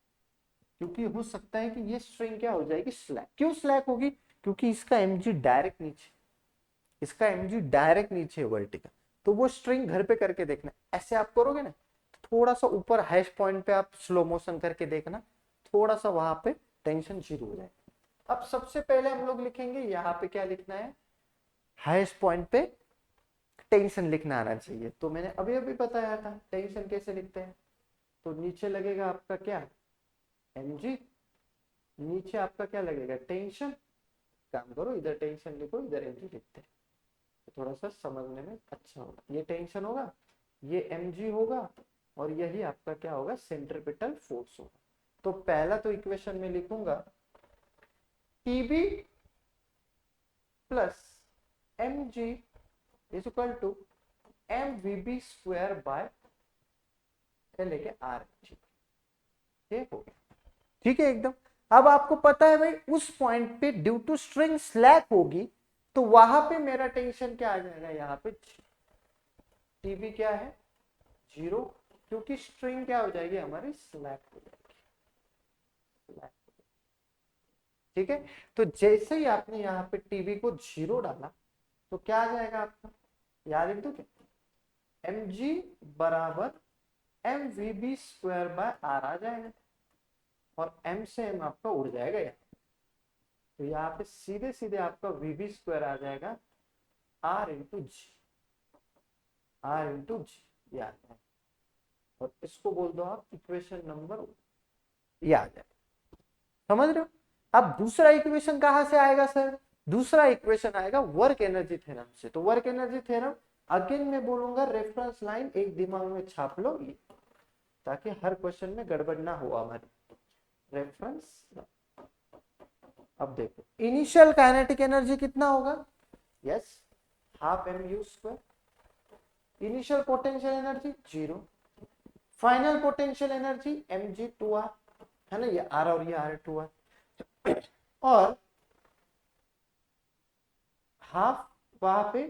क्योंकि हो सकता है कि ये स्ट्रिंग क्या हो जाएगी? स्लैक। क्यों स्लैक होगी? क्योंकि इसका एमजी डायरेक्ट नीचे, इसका एमजी डायरेक्ट नीचे है वर्टिकल। तो वो स्ट्रिंग घर पे करके देखना, ऐसे आप करोगे ना, तो थोड़ा सा ऊपर हाईएस्ट पॉइंट पे आप स्लो मोशन करके देखना, थोड़ा सा वहां पे टेंशन जीरो हो जाएगा। अब सबसे पहले हम लोग लिखेंगे यहाँ पे क्या लिखना है? हाईएस्ट पॉइंट पे टेंशन लिखना आना चाहिए। तो मैंने अभी अभी बताया था टेंशन कैसे लिखते हैं। तो नीचे लगेगा आपका क्या? mg, नीचे आपका क्या लगेगा? टेंशन। काम करो, इधर टेंशन लिखो, इधर mg लिखते हैं, तो थोड़ा सा समझने में अच्छा होगा। ये टेंशन होगा, ये mg होगा, और यही आपका क्या होगा? सेंट्रीपिटल फोर्स होगा। तो पहला तो इक्वेशन में लिखूंगा tb plus mg is equal to mvb square by लेके आर। ठीक हो गया? ठीक है एकदम। अब आपको पता है भाई उस पॉइंट पे ड्यू टू स्ट्रिंग स्लैक होगी, तो वहां पे मेरा टेंशन क्या आ जाएगा? यहाँ पे टीबी क्या है? जीरो, क्योंकि स्ट्रिंग क्या हो जाएगी हमारी? स्लैक हो जाएगी। ठीक है, तो जैसे ही आपने यहाँ पे टीबी को जीरो डाला तो क्या आ जाएगा आपका? याद लिख दो क्या? एम जी बराबर M we B square by R आ जाएगा, और एम से एम आपका उड़ जाएगा यहाँ, तो यहाँ पे सीधे सीधे आपका वी बी स्क्वायर आ जाएगा R into G, R into G, याद है। और इसको बोल दो आप इक्वेशन नंबर, ये आ जाए। समझ रहे हो? अब दूसरा इक्वेशन कहां से आएगा सर? दूसरा इक्वेशन आएगा वर्क एनर्जी थ्योरम से। तो वर्क एनर्जी थ्योरम अगेन मैं बोलूंगा रेफरेंस लाइन एक दिमाग में छाप लो ये, ताकि हर क्वेश्चन में गड़बड़ ना हो हमारी। रेफरेंस, अब देखो इनिशियल काइनेटिक एनर्जी कितना होगा? Yes, half M you square. Initial potential energy zero, final potential energy m g two r, है ना, ये आर और ये आर टू आर, और हाफ वहां पे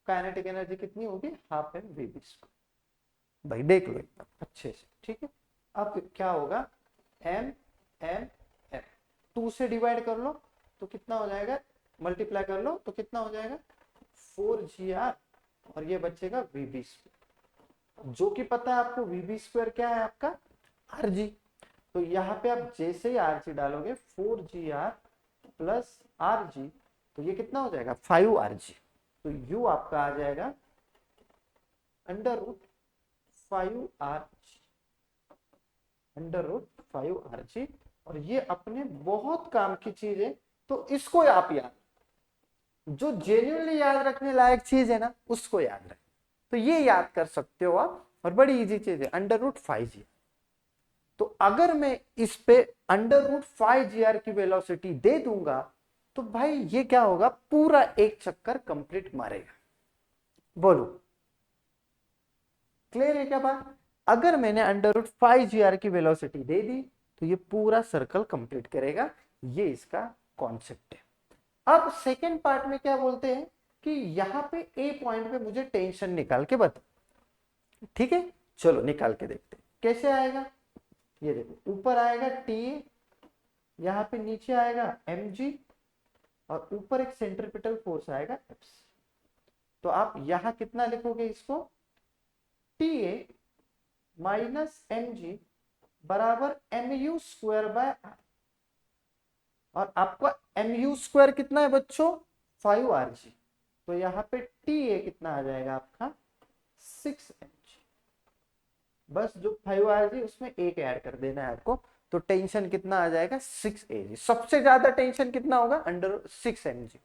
काइनेटिक एनर्जी कितनी होगी? Half m we B square. भाई देख लो एकदम अच्छे से। ठीक है, अब क्या होगा? एम एम एम, टू से डिवाइड कर लो तो कितना हो जाएगा? मल्टीप्लाई कर लो तो कितना हो जाएगा? 4 GR, और ये बचेगा वी बी स्क्वायर, जो कि पता है आपको वी बी स्क्वायर क्या है आपका? R G. तो यहाँ पे आप जैसे ही आर जी डालोगे 4 GR प्लस आर जी, तो ये कितना हो जाएगा? 5 RG। तो यू आपका आ जाएगा under root 5 RG, under root 5 RG। और ये अपने बहुत काम की चीज है, तो इसको आप याद, जो जेन्युइनली याद रखने लायक चीज है ना उसको याद रखें। तो ये याद कर सकते हो आप, और बड़ी इजी चीज है √5 तो अगर मैं इस पे √5 की वेलोसिटी दे दूंगा तो भाई ये क्या होगा, पूरा एक चक्कर कंप्लीट मारेगा। बोलो क्लियर है क्या बात? अगर मैंने √5 की वेलोसिटी दे दी तो ये पूरा सर्कल कंप्लीट करेगा। ये इसका कॉन्सेप्ट है। अब सेकेंड पार्ट में क्या बोलते हैं कि यहां पे ए पॉइंट पे मुझे टेंशन निकाल के बता। ठीक है, चलो निकाल के देखते हैं कैसे आएगा। ये देखो ऊपर आएगा टी ए, यहां पे नीचे आएगा mg, और ऊपर एक सेंट्रीपिटल फोर्स आएगा F। तो आप यहां कितना लिखोगे इसको, टी ए माइनस mg बराबर mu² और आपका mu² कितना है बच्चों, 5rg। तो यहाँ पे टी ए कितना आ जाएगा आपका 6mg। बस जो 5rg उसमें एक ऐड कर देना है आपको, तो टेंशन कितना आ जाएगा 6 AG। सबसे ज्यादा टेंशन कितना होगा √6mg,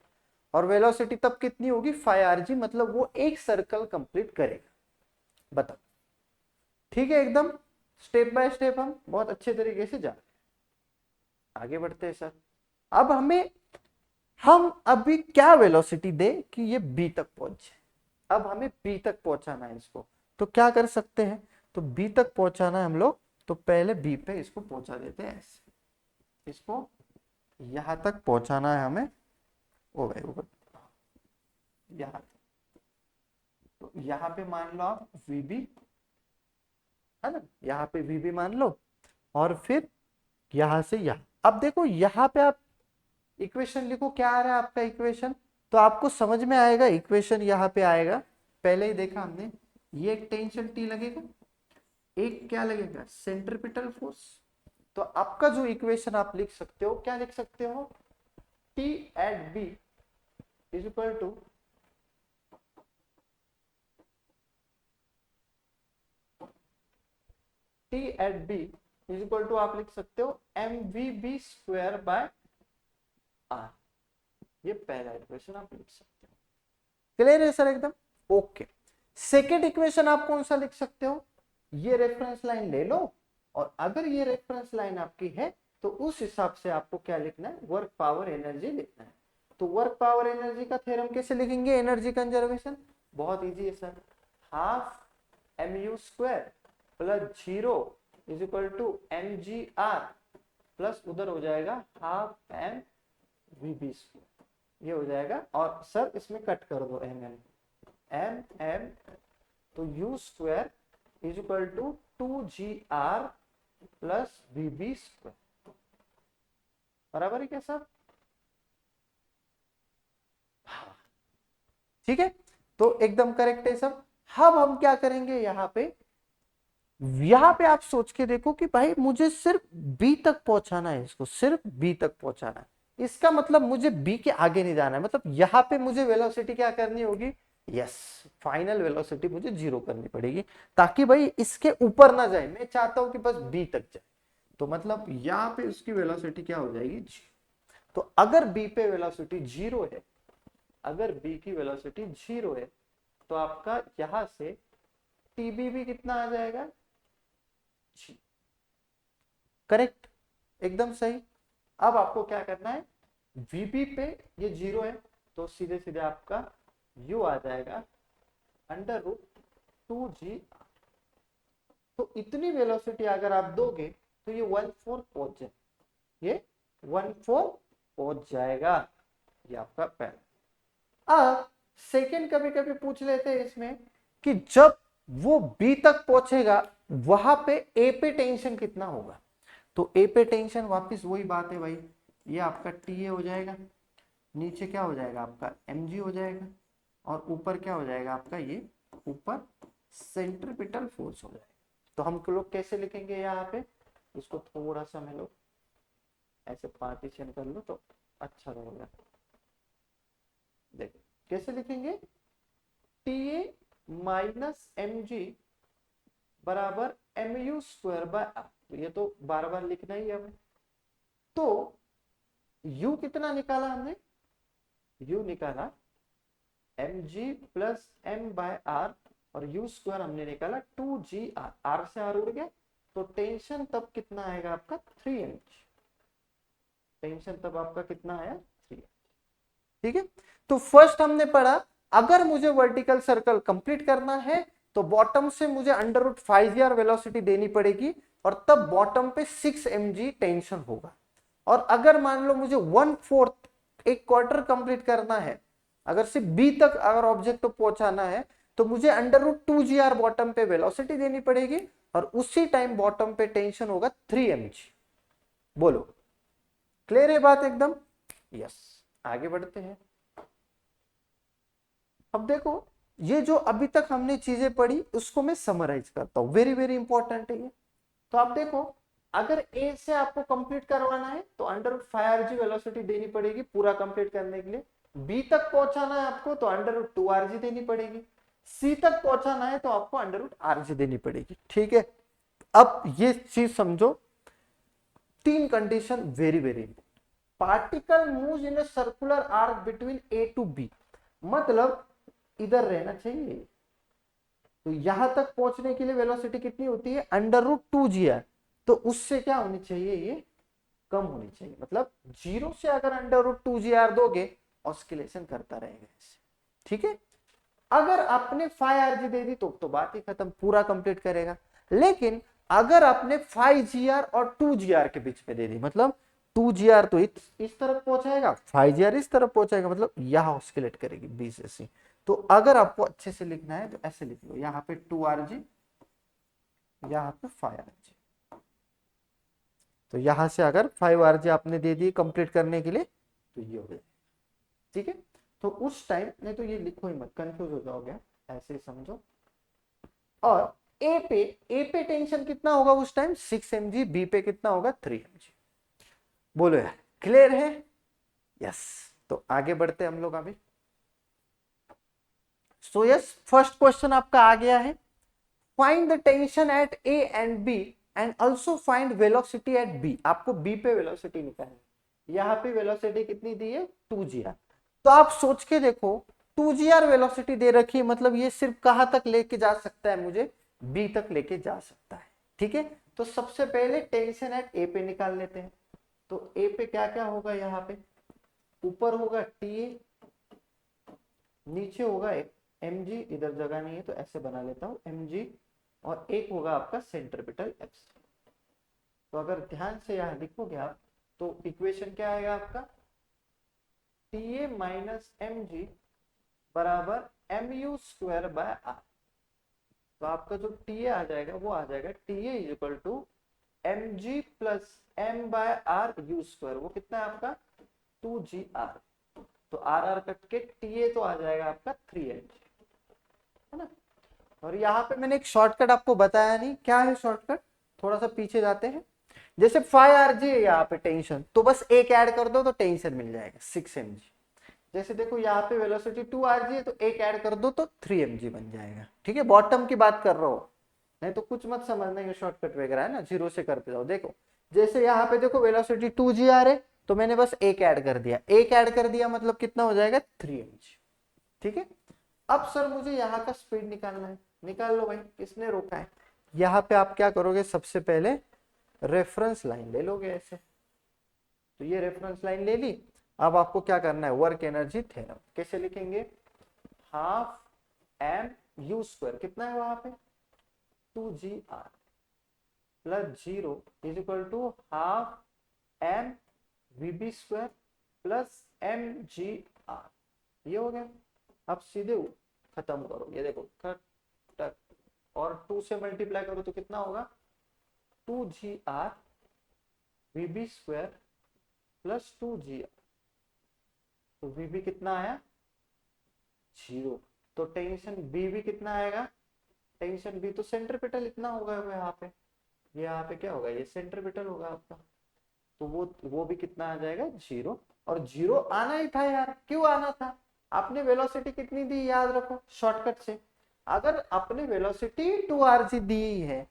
और वेलोसिटी तब कितनी होगी 5rg, मतलब वो एक सर्कल कंप्लीट करेगा। बताओ ठीक है एकदम, स्टेप बाय स्टेप हम बहुत अच्छे तरीके से जा रहे हैं। आगे बढ़ते हैं सर। अब हम अभी क्या वेलोसिटी दे कि ये बी तक पहुंच जाए। अब हमें बी तक पहुंचाना है इसको, तो क्या कर सकते हैं, तो बी तक पहुंचाना है हम लोग, तो पहले बी पे इसको पहुंचा देते हैं ऐसे, इसको यहां तक पहुंचाना है हमें। ओ भाई ऊपर यहां, तो यहां पे मान लो आप वीबी है ना, यहाँ पे वीबी मान लो, और फिर यहां से यहां। अब देखो यहाँ पे आप इक्वेशन लिखो, क्या आ रहा है आपका इक्वेशन, तो आपको समझ में आएगा इक्वेशन यहाँ पे आएगा। पहले ही देखा हमने, ये एक टेंशन टी लगेगा, एक क्या लगेगा सेंट्रीपिटल फोर्स। तो आपका जो इक्वेशन आप लिख सकते हो, क्या लिख सकते हो, t at b is equal to t at b is equal to आप लिख सकते हो mvb² बाय आर। ये पहला इक्वेशन आप लिख सकते हो। क्लियर है सर एकदम, ओके। सेकेंड इक्वेशन आप कौन सा लिख सकते हो, ये रेफरेंस लाइन ले लो, और अगर ये रेफरेंस लाइन आपकी है तो उस हिसाब से आपको क्या लिखना है, वर्क पावर एनर्जी लिखना है। तो वर्क पावर एनर्जी का थ्योरम कैसे लिखेंगे, एनर्जी कंजर्वेशन, बहुत इजी है sir, half mu² plus 0 is equal to mgr plus उधर हो जाएगा हाफ mvb², ये हो जाएगा। और सर इसमें कट कर दो mm, तो u² is equal to 2gr plus vb², बराबर है क्या सर? ठीक है, तो एकदम करेक्ट है सब। अब हम क्या करेंगे यहाँ पे, आप सोच के देखो कि भाई मुझे सिर्फ बी तक पहुंचाना है, इसको सिर्फ बी तक पहुंचाना है। इसका मतलब मुझे बी के आगे नहीं जाना है, मतलब यहाँ पे मुझे वेलोसिटी क्या करनी होगी, यस फाइनल वेलोसिटी मुझे 0 करनी पड़ेगी, ताकि भाई इसके ऊपर ना जाए। मैं चाहता हूं कि बस बी तक जाए, तो मतलब यहाँ पे उसकी वेलोसिटी क्या हो जाएगी 0। तो अगर बी पे वेलोसिटी 0 है, अगर बी की वेलोसिटी 0 है, तो आपका यहां से टीबी भी कितना आ जाएगा, करेक्ट एकदम सही। अब आपको क्या करना है, वीबी पे ये 0 है, तो सीधे सीधे आपका यू आ जाएगा √2g। तो इतनी वेलोसिटी अगर आप दोगे तो ये 1/4 पहुंच जाए, ये 1/4 पहुंच जाएगा। ये आपका पहला। अब सेकंड कभी कभी पूछ लेते हैं इसमें कि जब वो बी तक पहुंचेगा वहां पे ए पे टेंशन कितना होगा। तो ए पे टेंशन वापस वही बात है भाई, ये आपका टी ए हो जाएगा, नीचे क्या हो जाएगा आपका एम जी हो जाएगा, और ऊपर क्या हो जाएगा आपका ये ऊपर सेंट्रीपिटल फोर्स हो जाएगा। तो हम लोग कैसे लिखेंगे यहाँ पे, इसको थोड़ा सा मैं लोग ऐसे पार्टीशन कर लो तो अच्छा रहेगा। देखो कैसे लिखेंगे, t a minus M G बराबर mu² बाय आर। तो ये तो बार बार लिखना ही है हमें। तो u कितना निकाला हमने, यू निकाला mg plus m by r, और यू स्क्वायर हमने निकाला 2gr, आर से आर उड़ गया, तो टेंशन तब कितना आएगा आपका 3mg। टेंशन तब आपका कितना आया 3। ठीक है, तो फर्स्ट हमने पढ़ा अगर मुझे वर्टिकल सर्कल कंप्लीट करना है तो बॉटम से मुझे अंडर रूट 5r वेलोसिटी देनी पड़ेगी, और तब बॉटम पे 6 mg टेंशन होगा। और अगर मान लो मुझे 1/4 एक क्वार्टर कंप्लीट करना है, अगर सिर्फ बी तक अगर ऑब्जेक्ट को पहुंचाना है, तो मुझे अंडर रूट 2gr बॉटम पे वेलोसिटी देनी पड़ेगी, और उसी टाइम बॉटम पे टेंशन होगा 3 mg। बोलो क्लियर है बात एकदम? यस, आगे बढ़ते हैं। अब देखो ये जो अभी तक हमने चीजें पढ़ी उसको मैं समराइज करता हूं, वेरी वेरी इंपॉर्टेंट है ये। तो आप देखो अगर ए से आपको कंप्लीट करवाना है तो अंडर रूट 5rg वेलोसिटी देनी पड़ेगी पूरा कंप्लीट करने के लिए। बी तक पहुंचाना है आपको तो अंडर रूट 2rg देनी पड़ेगी। सी तक पहुंचाना है तो आपको अंडर रूट rg देनी पड़ेगी। ठीक है, अब ये चीज समझो, तीन condition very very. Particle move in a circular arc between a to b, मतलब इधर रहना चाहिए, तो यहां तक पहुंचने के लिए वेलोसिटी कितनी होती है अंडर रूट 2gr, तो उससे क्या होनी चाहिए ये कम होनी चाहिए, मतलब 0 से अगर अंडर रूट 2gr दोगे ऑस्किलेशन करता रहेगा इससे। ठीक है, अगर आपने 5rg दे दी तो बात ही खत्म, पूरा कंप्लीट करेगा। लेकिन अगर आपने 5gr और 2gr के बीच में दे दी, मतलब 2gr तो इस तरफ पहुंचाएगा, 5gr इस तरफ पहुंचाएगा, मतलब यहां ऑस्किलेट करेगी बी से सी। तो अगर आपको अच्छे से लिखना है तो ऐसे लिख लो, यहाँ पे 2rg, यहाँ पे 5rg। तो यहां से अगर 5rg आपने दे दी कंप्लीट करने के लिए तो ये हो गया। ठीक है, तो उस टाइम नहीं तो ये लिखो ही मत, कंफ्यूज हो जाओगे, ऐसे ही समझो। और ए पे टेंशन कितना होगा उस टाइम 6 mg, बी पे कितना होगा 3 mg। बोलो यार क्लियर है? यस, तो आगे बढ़ते हम लोग अभी। सो यस, फर्स्ट क्वेश्चन आपका आ गया है, find the tension at a and b and also find velocity at b. आपको बी पे वेलोसिटी निकालनी है, यहाँ पे वेलोसिटी कितनी दी है 2gr। तो आप सोच के देखो 2gr वेलोसिटी दे रखी है, मतलब ये सिर्फ कहां तक लेके जा सकता है, मुझे बी तक लेके जा सकता है। ठीक है, तो सबसे पहले टेंशन एट ए पे निकाल लेते हैं। तो ए पे क्या क्या होगा, यहाँ पे ऊपर होगा TA, नीचे होगा mg, इधर जगह नहीं है तो ऐसे बना लेता हूं mg, और एक होगा आपका सेंट्रीपिटल एक्स। तो अगर ध्यान से यहां लिखोगे आप तो इक्वेशन क्या आएगा आपका, TA माइनस mg बराबर mu स्क्वायर बाय आर। तो आपका जो TA आ जाएगा वो आ जाएगा TA is equal to mg plus m by r u square, वो कितना है आपका 2gr। तो आर कट के TA तो आ जाएगा आपका 3mg, है ना। और यहाँ पे मैंने एक शॉर्टकट आपको बताया नहीं, क्या है शॉर्टकट, थोड़ा सा पीछे जाते हैं। जैसे 5rg है यहाँ पे टेंशन, तो बस एक ऐड कर दो तो टेंशन मिल जाएगा 6 mg। जैसे देखो यहाँ पे वेलोसिटी 2rg है तो एक ऐड कर दो तो 3 mg बन जाएगा। ठीक है, बॉटम की बात कर रहा हो, नहीं तो कुछ मत समझना ये शॉर्टकट वगैरह है ना, जीरो से करते जाओ। देखो जैसे यहाँ पे देखो वेलोसिटी 2gr है तो मैंने बस एक ऐड कर दिया, एक ऐड कर दिया मतलब कितना हो जाएगा 3 mg। ठीक है, अब सर मुझे यहाँ का स्पीड निकालना है, निकाल लो भाई, किसने रोका है। यहाँ पे आप क्या करोगे, सबसे पहले रेफरेंस लाइन ले लोगे ऐसे, तो ये रेफरेंस लाइन ले ली। अब आपको क्या करना है, वर्क एनर्जी थ्योरम कैसे लिखेंगे, हाफ एम यू स्क्वायर, कितना है वहां पे 2gr plus 0 is equal to half m vb square plus mgr। ये हो गया। अब सीधे खत्म करो, ये देखो कट टक, और 2 से मल्टीप्लाई करो तो कितना होगा 2gr वीबी स्क्वायर प्लस 2gr। तो वीबी कितना आया 0, तो टेंशन बी भी कितना आएगा, टेंशन बी तो सेंट्रीपिटल इतना होगा यहाँ पे, ये यहाँ पे क्या होगा, ये सेंट्रीपिटल होगा आपका, तो वो भी कितना आ जाएगा 0। और 0 आना ही था यार, क्यों आना था, आपने वेलोसिटी कितनी दी याद रखो शॉर्टकट से, अगर आपने वेलोसिटी 2rg दी है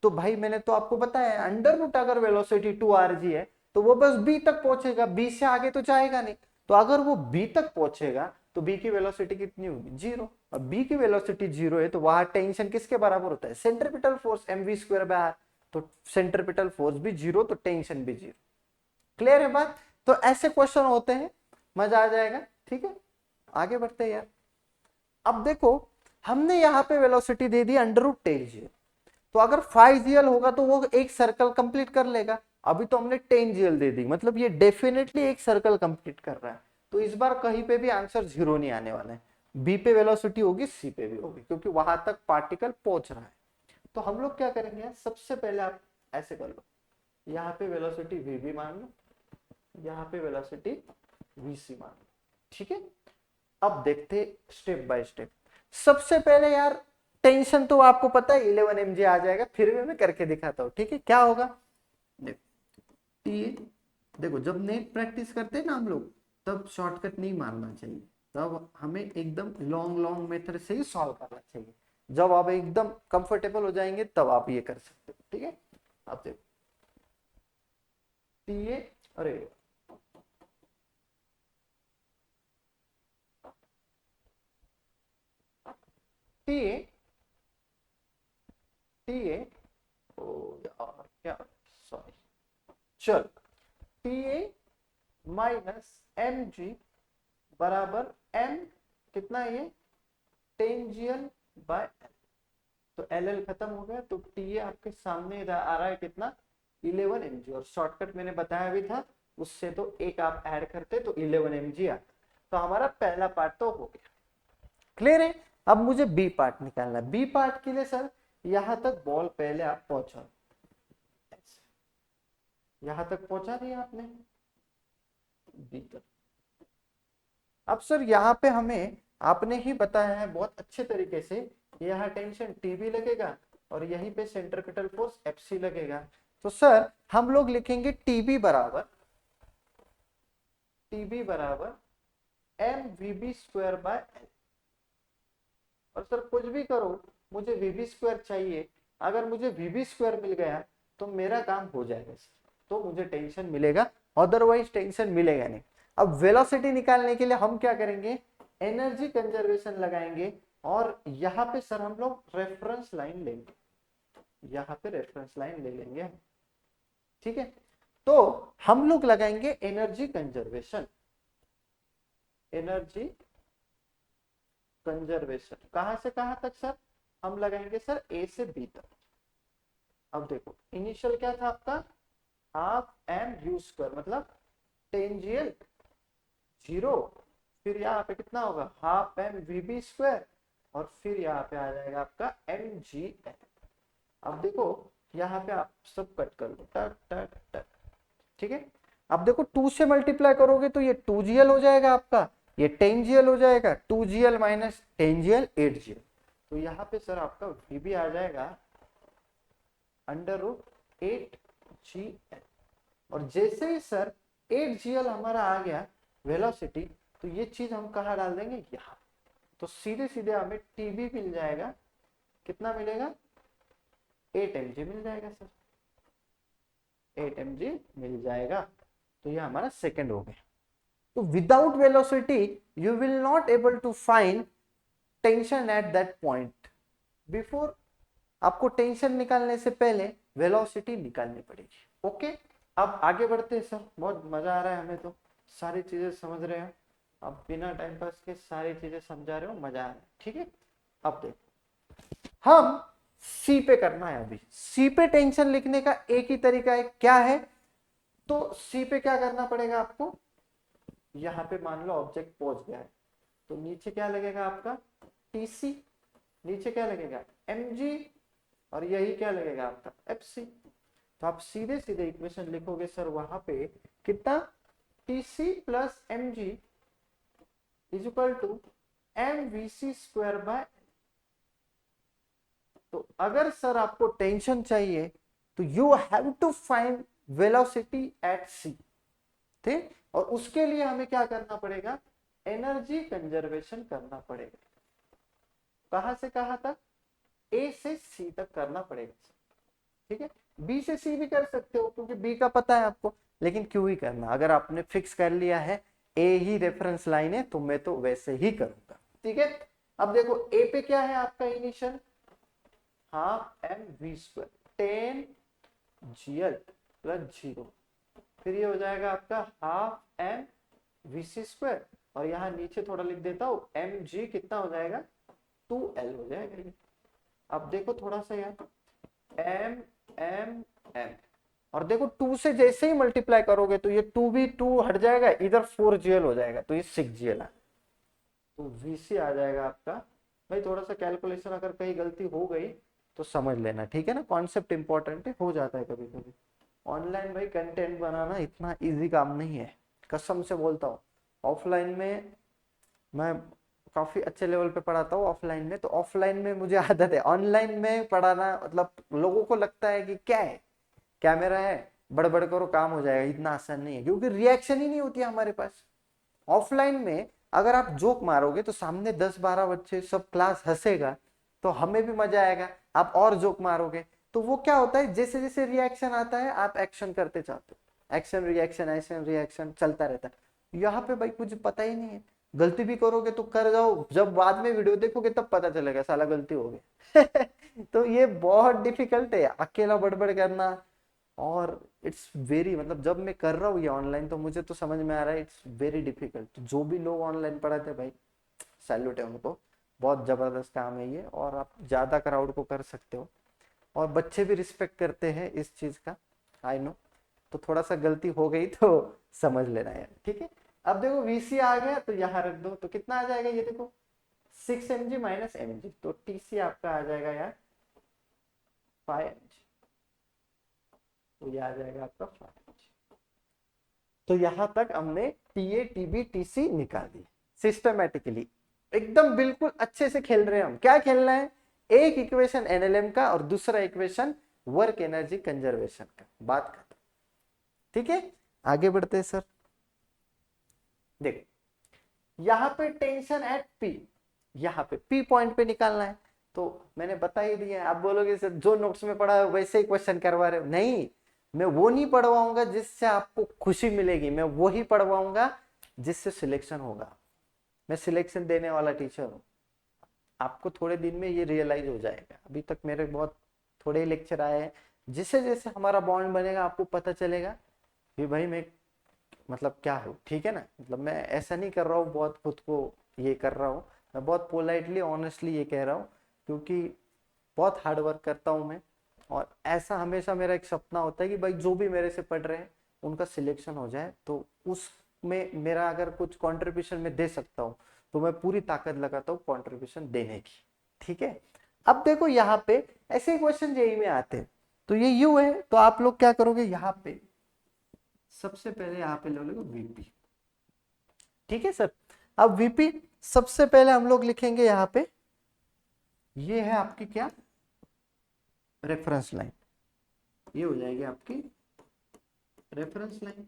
तो भाई मैंने तो आपको बताया अंडर रूट अगर वेलोसिटी 2rg है तो वो बस b तक पहुंचेगा, b से आगे तो जाएगा नहीं। तो तो अगर वो बी तक पहुंचेगा तो बी की वेलोसिटी कितनी होगी, जीरो। और बी की वेलोसिटी जीरो है तो वहां टेंशन किसके बराबर होता है, सेंट्रीपिटल फोर्स mv²/r। तो सेंट्रीपिटल फोर्स भी जीरो तो टेंशन भी जीरो। क्लियर है बात। तो ऐसे क्वेश्चन होते हैं, मजा आ जाएगा। ठीक है, आगे बढ़ते हैं यार। अब देखो हमने यहाँ पे वेलोसिटी दे दी √10g। तो अगर 5gl होगा तो वो एक सर्कल कंप्लीट कर लेगा। अभी तो हमने 10gl दे दी, मतलब ये डेफिनेटली एक सर्कल कंप्लीट कर रहा है। तो इस बार कहीं पे भी आंसर जीरो नहीं आने वाला है। बी पे वेलोसिटी होगी, सी पे भी होगी, क्योंकि वहां तक पार्टिकल पहुंच रहा है। तो हम लोग क्या करेंगे, सबसे पहले आप ऐसे कर लो, यहाँ पे वेलोसिटी वी मान लो, यहाँ पे वेलोसिटी वीसी मान लो। ठीक है, अब देखते स्टेप बाय स्टेप। सबसे पहले यार टेंशन तो आपको पता है 11 mg आ जाएगा, फिर भी मैं करके दिखाता हूं। ठीक है, क्या होगा, देखो टी, देखो जब नेट प्रैक्टिस करते हैं ना हम लोग, तब शॉर्टकट नहीं मारना चाहिए, तब हमें एकदम लॉन्ग लॉन्ग मेथड से ही सॉल्व करना चाहिए। जब आप एकदम कंफर्टेबल हो जाएंगे तब आप ये कर सकते हो। ठीक है, अब देखो टी, अरे टी टी ओ यार क्या, सॉरी, चल टी माइनस एम जी बराबर एम, कितना है ये, 10gl/l। तो एल एल खत्म हो गया, तो टी आपके सामने आ रहा है कितना, 11 mg। और शॉर्टकट मैंने बताया भी था, उससे तो एक आप ऐड करते तो 11 mg आता। तो हमारा पहला पार्ट तो हो गया। क्लियर है। अब मुझे बी पार्ट निकालना है। बी पार्ट के लिए सर यहां तक बॉल पहले आप पहुंचा, यहां तक पहुंचा दिया आपने बी तक। अब सर यहाँ पे हमें आपने ही बताया है बहुत अच्छे तरीके से, यहाँ टेंशन टीबी लगेगा और यहीं पे सेंट्रीपिटल फोर्स एफसी लगेगा। तो सर हम लोग लिखेंगे टीबी बराबर mvb²/l। और सर कुछ भी करो, मुझे vb² चाहिए। अगर मुझे vb² मिल गया तो मेरा काम हो जाएगा सर, तो मुझे टेंशन मिलेगा, अदरवाइज टेंशन मिलेगा नहीं। अब वेलोसिटी निकालने के लिए हम क्या करेंगे, एनर्जी कंजर्वेशन लगाएंगे। और यहाँ पे सर हम लोग रेफरेंस लाइन लेंगे, यहाँ पे रेफरेंस लाइन ले लेंगे। ठीक है, तो हम लोग लगाएंगे एनर्जी कंजर्वेशन। एनर्जी कंजर्वेशन कहां से कहां तक सर, हम लगाएंगे सर ए से बी तक। अब देखो इनिशियल क्या था आपका, हाफ एम यू स्क्वायर, मतलब 10gl जीरो, फिर यहाँ पे कितना होगा हाफ एम वीबी², और फिर यहाँ पे आ जाएगा आपका एम जी एन। अब देखो यहाँ पे आप सब कट कर लो, टक टक टक। ठीक है, अब देखो 2 से मल्टीप्लाई करोगे तो ये 2gl हो जाएगा आपका, ये 10gl हो जाएगा, 2gl माइनस 10gl 8gl। तो यहाँ पे सर आपका वीबी आ जाएगा √8gl। और जैसे ही सर 8gl हमारा आ गया वेलोसिटी, तो ये चीज हम कहा डाल देंगे यहाँ। तो सीधे सीधे हमें टीबी मिल जाएगा, कितना मिलेगा, 8 mg मिल जाएगा सर, 8 mg मिल जाएगा। तो ये हमारा सेकंड हो गया। तो without velocity you will not able to find tension at that point. Before, आपको टेंशन निकालने से पहले वेलोसिटी निकालनी पड़ेगी। ओके, अब आगे बढ़ते हैं सर, बहुत मजा आ रहा है हमें तो, सारी चीजें समझ रहे हो अब, बिना टाइम पास के सारी चीजें समझा रहे हो, मजा आ रहा है। ठीक है, अब देखो हम सी पे करना है। अभी सी पे टेंशन लिखने का एक ही तरीका है, क्या है, तो सी पे क्या करना पड़ेगा आपको, यहां पे मान लो ऑब्जेक्ट पहुंच गया है, तो नीचे क्या लगेगा आपका टीसी, नीचे क्या लगेगा एमजी, और यही क्या लगेगा आपका एफसी। तो आप सीधे सीधे इक्वेशन लिखोगे सर वहां पे, कितना, TC plus MG is equal to mvc²/। तो अगर सर आपको टेंशन चाहिए तो you have to find velocity at C. ठीक, और उसके लिए हमें क्या करना पड़ेगा, एनर्जी कंजर्वेशन करना पड़ेगा। कहां से कहां तक, ए से सी तक करना पड़ेगा। ठीक है, बी से सी भी कर सकते हो क्योंकि बी का पता है आपको, लेकिन क्यों ही करना, अगर आपने फिक्स कर लिया है ए ही रेफरेंस लाइन है तो मैं तो वैसे ही करूंगा। ठीक है, अब देखो ए पे क्या है आपका initial, half m we square 10 gl plus 0, फिर ये हो जाएगा आपका half m we C square, और यहाँ नीचे थोड़ा लिख देता हूँ एम जी कितना हो जाएगा 2L हो जाएगा ये। अब देखो थोड़ा सा यार, एम एम एम, और देखो 2 से जैसे ही मल्टीप्लाई करोगे तो ये 2 भी 2 हट जाएगा, इधर 4GL हो जाएगा तो ये 6GL आ, तो VC आ जाएगा आपका। भाई थोड़ा सा कैलकुलेशन अगर कहीं गलती हो गई तो समझ लेना, ठीक है ना, कॉन्सेप्ट इंपॉर्टेंट है, हो जाता है कभी कभी। ऑनलाइन भाई कंटेंट बनाना इतना इजी काम नहीं है, कसम से बोलता हूँ। ऑफलाइन में मैं काफी अच्छे लेवल पे पढ़ाता हूँ ऑफलाइन में, तो ऑफलाइन में मुझे आदत है, ऑनलाइन में पढ़ाना मतलब लोगों को लगता है कि क्या है, कैमरा है, बड़बड़ करो काम हो जाएगा, इतना आसान नहीं है, क्योंकि रिएक्शन ही नहीं होती है हमारे पास। ऑफलाइन में अगर आप जोक मारोगे तो सामने 10-12 बच्चे सब क्लास हंसेगा, तो हमें भी मजा आएगा, आप और जोक मारोगे तो वो क्या होता है, जैसे जैसे रिएक्शन आता है आप एक्शन करते जाते हो, एक्शन रिएक्शन चलता रहता है। यहाँ पे भाई कुछ पता ही नहीं है, गलती भी करोगे तो कर जाओ, जब बाद में वीडियो देखोगे तब पता चलेगा साला गलती हो गई। तो ये बहुत डिफिकल्ट है अकेला बड़बड़ करना, और इट्स वेरी, मतलब जब मैं कर रहा हूँ ये ऑनलाइन तो मुझे तो समझ में आ रहा है इट्स वेरी डिफिकल्ट। जो भी लोग ऑनलाइन पढ़ाते हैं भाई सैल्यूट है उनको, बहुत जबरदस्त काम है ये, और आप ज्यादा क्राउड को कर सकते हो, और बच्चे भी रिस्पेक्ट करते हैं इस चीज का, आई नो। तो थोड़ा सा गलती हो गई तो समझ लेना यार, ठीक है। अब देखो वीसी आ गया तो यहाँ रख दो, तो कितना आ जाएगा ये देखो 6 mg माइनस mg, तो टीसी आपका आ जाएगा यार 5 mg, तो ये आ जाएगा आपका 5 mg। तो यहां तक हमने टीए टीबी टीसी निकाल दिए सिस्टमेटिकली, एकदम बिल्कुल अच्छे से खेल रहे हैं हम। क्या खेलना है, एक इक्वेशन एनएलएम का और दूसरा इक्वेशन वर्क एनर्जी कंजर्वेशन का, बात खत्म। ठीक है, आगे बढ़ते हैं सर। देखो यहां पे टेंशन एट पी, यहां पे पी पॉइंट पे निकालना है, तो मैंने बता ही दिया। आप बोलोगे सर जो नोट्स में पढ़ा है वैसे ही क्वेश्चन करवा रहे हो, नहीं, मैं वो नहीं पढ़वाऊंगा जिससे आपको खुशी मिलेगी, मैं वो ही पढ़वाऊंगा जिससे सिलेक्शन होगा। मैं सिलेक्शन देने वाला टीचर हूँ, आपको थोड़े दिन में ये रियलाइज हो जाएगा। अभी तक मेरे बहुत थोड़े लेक्चर आए हैं, जिससे जैसे हमारा बॉन्ड बनेगा आपको पता चलेगा कि भाई मैं मतलब क्या हूँ, ठीक है ना। मतलब मैं ऐसा नहीं कर रहा हूँ बहुत खुद को ये कर रहा हूँ, मैं बहुत पोलाइटली ऑनेस्टली ये कह रहा हूँ, क्योंकि बहुत हार्ड वर्क करता हूँ मैं, और ऐसा हमेशा मेरा एक सपना होता है कि भाई जो भी मेरे से पढ़ रहे हैं उनका सिलेक्शन हो जाए, तो उसमें मेरा अगर कुछ कंट्रीब्यूशन में दे सकता हूँ तो मैं पूरी ताकत लगाता हूँ कंट्रीब्यूशन देने की। ठीक है, अब देखो यहाँ पे ऐसे क्वेश्चन जेई में आते हैं, तो ये यू है, तो आप लोग क्या करोगे, यहाँ पे सबसे पहले यहाँ पे ले लोगे वीपी। ठीक है सर, अब वीपी सबसे पहले हम लोग लिखेंगे यहाँ पे, ये है आपकी क्या रेफरेंस लाइन, ये हो जाएगी आपकी रेफरेंस लाइन।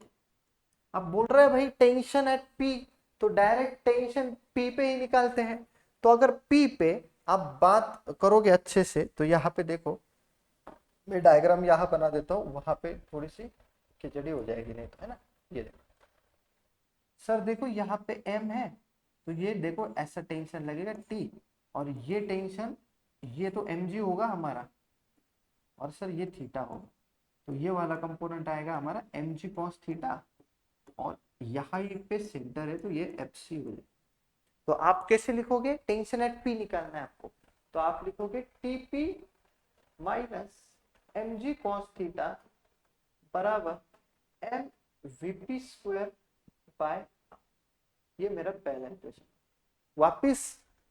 अब बोल रहा है भाई टेंशन एट पी, तो डायरेक्ट टेंशन पी पे ही निकालते हैं। तो अगर पी पे आप बात करोगे अच्छे से तो यहाँ पे देखो, मैं डायग्राम यहाँ बना देता हूँ, वहां पे थोड़ी सी खिचड़ी हो जाएगी नहीं तो, है ना। ये देखो सर, देखो यहाँ पे एम है, तो ये देखो ऐसा टेंशन लगेगा टी, और ये टेंशन, ये तो एम जी होगा हमारा, और सर ये थीटा होगा, तो ये वाला कंपोनेंट आएगा हमारा एम जी कॉस थीटा, और यहाँ ये पे सेंटर है तो ये एफ सी हो जाएगा। तो आप कैसे लिखोगे, टेंशन एट पी निकालना है आपको, तो आप लिखोगे t p minus M G cos theta बराबर एम वीपी स्क्वायर बाय, ये मेरा पहला इक्वेशन। वापिस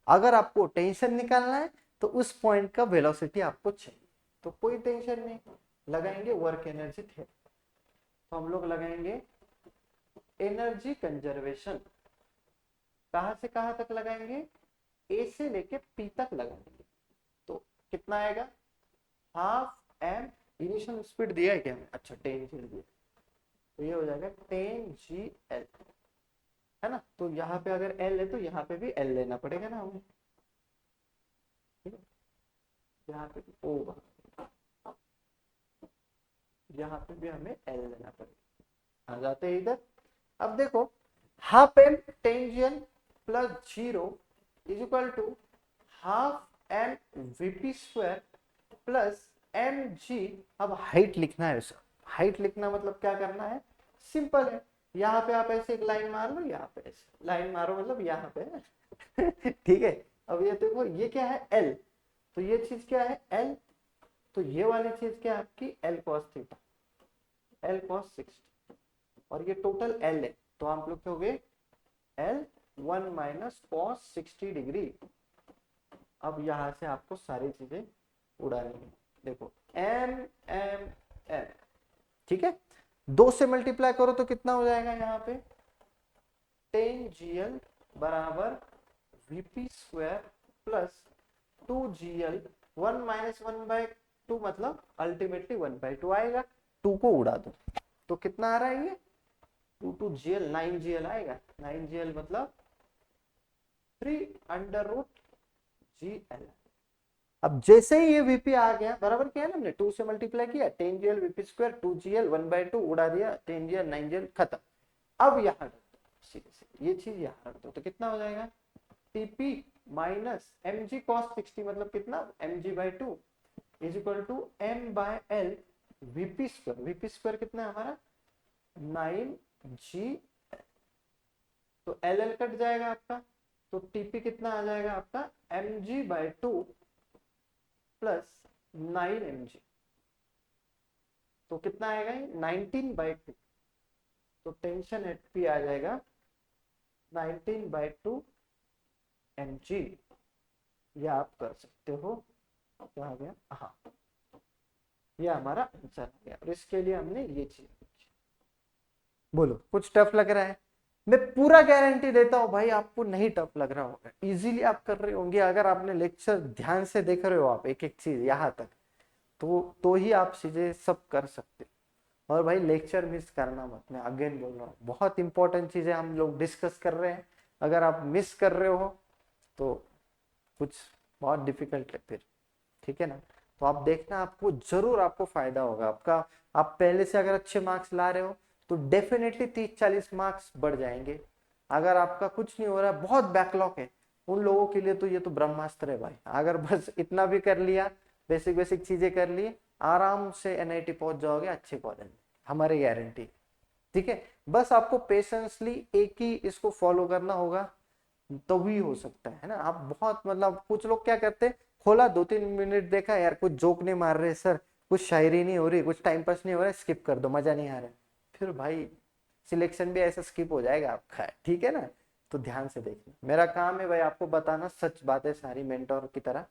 अगर आपको टेंशन निकालना है तो उस पॉइंट का वेलोसिटी आपको चाहिए, तो कोई टेंशन नहीं, लगाएंगे वर्क एनर्जी थे, तो हम लोग लगाएंगे एनर्जी कंजर्वेशन। कहां से कहां तक लगाएंगे, ए से लेके पी तक लगाएंगे, तो कितना आएगा, हाफ एम, इनिशियल स्पीड दिया है क्या, अच्छा 10 दिया, तो ये हो जाएगा 10 GL, है ना। तो यहाँ पे अगर एल है तो यहाँ पे भी एल लेना पड़ेगा ना हमें, ठीक है, यहाँ पे भी ओ, यहाँ पे भी हमें एल लेना पड़ेगा। आ जाते हैं इधर। अब देखो half m tangent plus 0 is equal to half M VP square plus M G. अब हाइट लिखना है सर, हाइट लिखना मतलब क्या करना है, सिंपल है। यहाँ पे आप ऐसे एक लाइन मार लो, यहाँ पे ऐसे लाइन मारो, मतलब यहाँ पे ठीक है। अब ये देखो ये क्या है एल, तो ये चीज क्या है एल, तो ये वाली चीज क्या है आपकी L cos theta, L cos 60, और ये टोटल एल है, तो आप लोग क्या हो गए एल 1 माइनस कॉस 60 डिग्री। अब यहां से आपको सारी चीजें उड़ानी है, देखो एम एम एम, ठीक है। 2 से मल्टीप्लाई करो तो कितना हो जाएगा यहाँ पे, टेन जी एल बराबर VP square plus 2gl 1 minus 1/2, मतलब अल्टीमेटली 1/2 आएगा। 2 को उड़ा दो तो कितना आ रहा है ये 2 9gl आएगा, 9gl मतलब 3√gl। अब जैसे ही ये वीपी आ गया, बराबर क्या है ना, हमने 2 से मल्टीप्लाई किया, 10gl वीपी स्क्वायर 2gl 1/2 उड़ा दिया, 10gl 9gl खत्म। अब यहाँ रख दो सीधे सीधे, ये चीज यहाँ रख दो तो कितना हो जाएगा tp minus M G cos 60, मतलब कितना m g by 2 is equal to m by l vp square, vp square कितना है हमारा 9g, तो एल एल कट जाएगा आपका, तो टीपी कितना आ जाएगा आपका m g by 2 plus 9mg, तो कितना आएगा ये 19/2, तो टेंशन एट पी आ जाएगा 19/2 mg। ये आप कर सकते हो, क्या आ गया, हाँ ये हमारा आंसर आ गया। और इसके लिए हमने ये चीज, बोलो कुछ टफ लग रहा है, मैं पूरा गारंटी देता हूं भाई आपको नहीं टफ लग रहा होगा, इजीली आप कर रहे होंगे। अगर आपने लेक्चर ध्यान से देख रहे हो आप एक एक चीज यहाँ तक, तो ही आप चीजें सब कर सकते हो। और भाई लेक्चर मिस करना मत, मैं अगेन बोल रहा हूँ, बहुत इंपॉर्टेंट चीजें हम लोग डिस्कस कर रहे हैं, अगर आप मिस कर रहे हो तो कुछ बहुत डिफिकल्ट है फिर, ठीक है ना। तो आप देखना, आपको जरूर आपको फायदा होगा आपका। आप पहले से अगर अच्छे मार्क्स ला रहे हो तो डेफिनेटली 30-40 मार्क्स बढ़ जाएंगे। अगर आपका कुछ नहीं हो रहा, बहुत बैकलॉग है, उन लोगों के लिए तो ये तो ब्रह्मास्त्र है भाई। अगर बस इतना भी कर लिया, बेसिक बेसिक चीजें कर ली, आराम से एनआईटी पहुंच जाओगे अच्छे कॉलेज में, हमारी गारंटी, ठीक है। बस आपको पेशेंसली एक ही इसको फॉलो करना होगा, तो भी हो सकता है ना। आप बहुत मतलब कुछ लोग क्या करते हैं, खोला 2-3 मिनट देखा, यार कुछ जोक नहीं मार रहे सर, कुछ शायरी नहीं हो रही, कुछ टाइम पास नहीं हो रहा है, स्किप कर दो, मजा नहीं आ रहा है, फिर भाई सिलेक्शन भी ऐसा स्किप हो जाएगा आपका, ठीक है ना। तो ध्यान से देखना, मेरा काम है भाई आपको बताना सच बातें सारी, मेंटोर की तरह,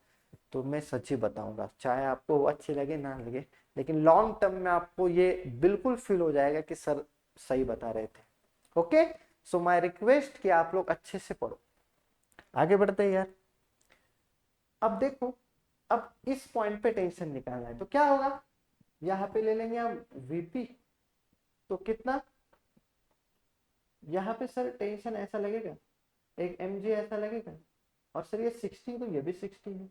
तो मैं सच ही बताऊंगा, चाहे आपको वो अच्छी लगे ना लगे, लेकिन लॉन्ग टर्म में आपको ये बिल्कुल फील हो जाएगा कि सर सही बता रहे थे। ओके, सो माय रिक्वेस्ट कि आप लोग अच्छे से पढ़ो। आगे बढ़ते हैं यार। अब देखो, अब इस पॉइंट पे टेंशन निकालना है तो क्या होगा, यहाँ पे ले लेंगे हम वीपी, तो कितना, यहाँ पे सर टेंशन ऐसा लगेगा, एक एम जी ऐसा लगेगा, और सर ये 60 तो ये भी 60 है,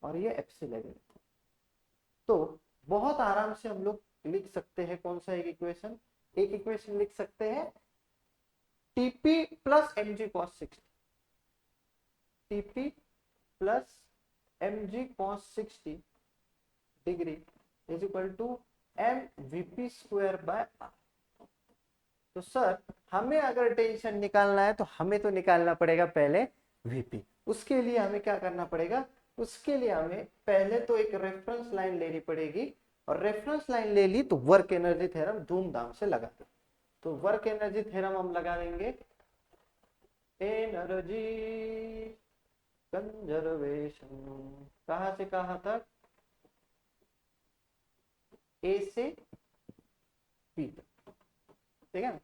और ये एफ सी लगेगा। तो बहुत आराम से हम लोग लिख सकते हैं कौन सा एक इक्वेशन, एक इक्वेशन लिख सकते हैं tp plus M G cos 60, tp plus M G cos 60 degree is equal to m VP square by r. तो सर हमें अगर टेंशन निकालना है तो हमें तो निकालना पड़ेगा पहले वीपी। उसके लिए हमें क्या करना पड़ेगा, उसके लिए हमें पहले तो एक रेफरेंस लाइन लेनी पड़ेगी, और रेफरेंस लाइन ले ली तो वर्क एनर्जी थ्योरम धूमधाम से लगा दो। तो वर्क एनर्जी थ्योरम हम लगा देंगे, एनर्जी कंजर्वेशन, कहां से कहां तक, ए से बी तक, ठीक है ना।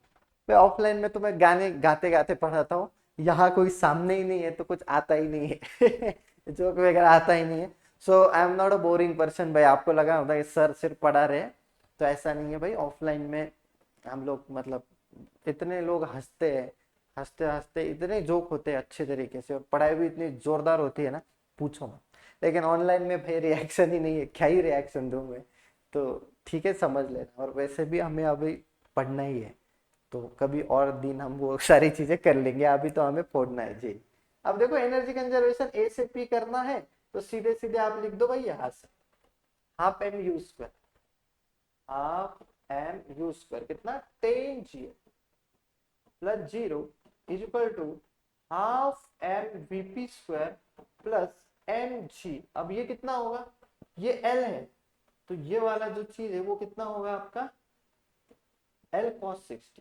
मैं ऑफलाइन में तो मैं गाने गाते गाते पढ़ाता हूँ, यहाँ कोई सामने ही नहीं है तो कुछ आता ही नहीं है जोक वगैरह आता ही नहीं है। So I am not a boring person भाई, आपको लगा होता है सर सिर्फ पढ़ा रहे हैं, तो ऐसा नहीं है भाई। ऑफलाइन में हम लोग मतलब इतने लोग हंसते हैं, हंसते हंसते इतने जोक होते हैं अच्छे तरीके से, और पढ़ाई भी इतनी जोरदार होती है ना, पूछो मत। लेकिन ऑनलाइन में भाई रिएक्शन ही नहीं है, क्या ही रिएक्शन दूं मैं, तो ठीक है समझ लेना। और वैसे भी हमें अभी पढ़ना ही है, तो कभी और दिन हम वो सारी चीजें कर लेंगे, अभी तो हमें फोड़ना है जी। अब देखो एनर्जी कंजर्वेशन ए से पी करना है, तो सीधे सीधे आप लिख दो भाई यहाँ से half M you square, half M you square कितना 10 G plus 0 is equal to half M VP square plus M G. अब ये कितना होगा, ये एल है, तो ये वाला जो चीज है वो कितना होगा आपका एल कॉस 60,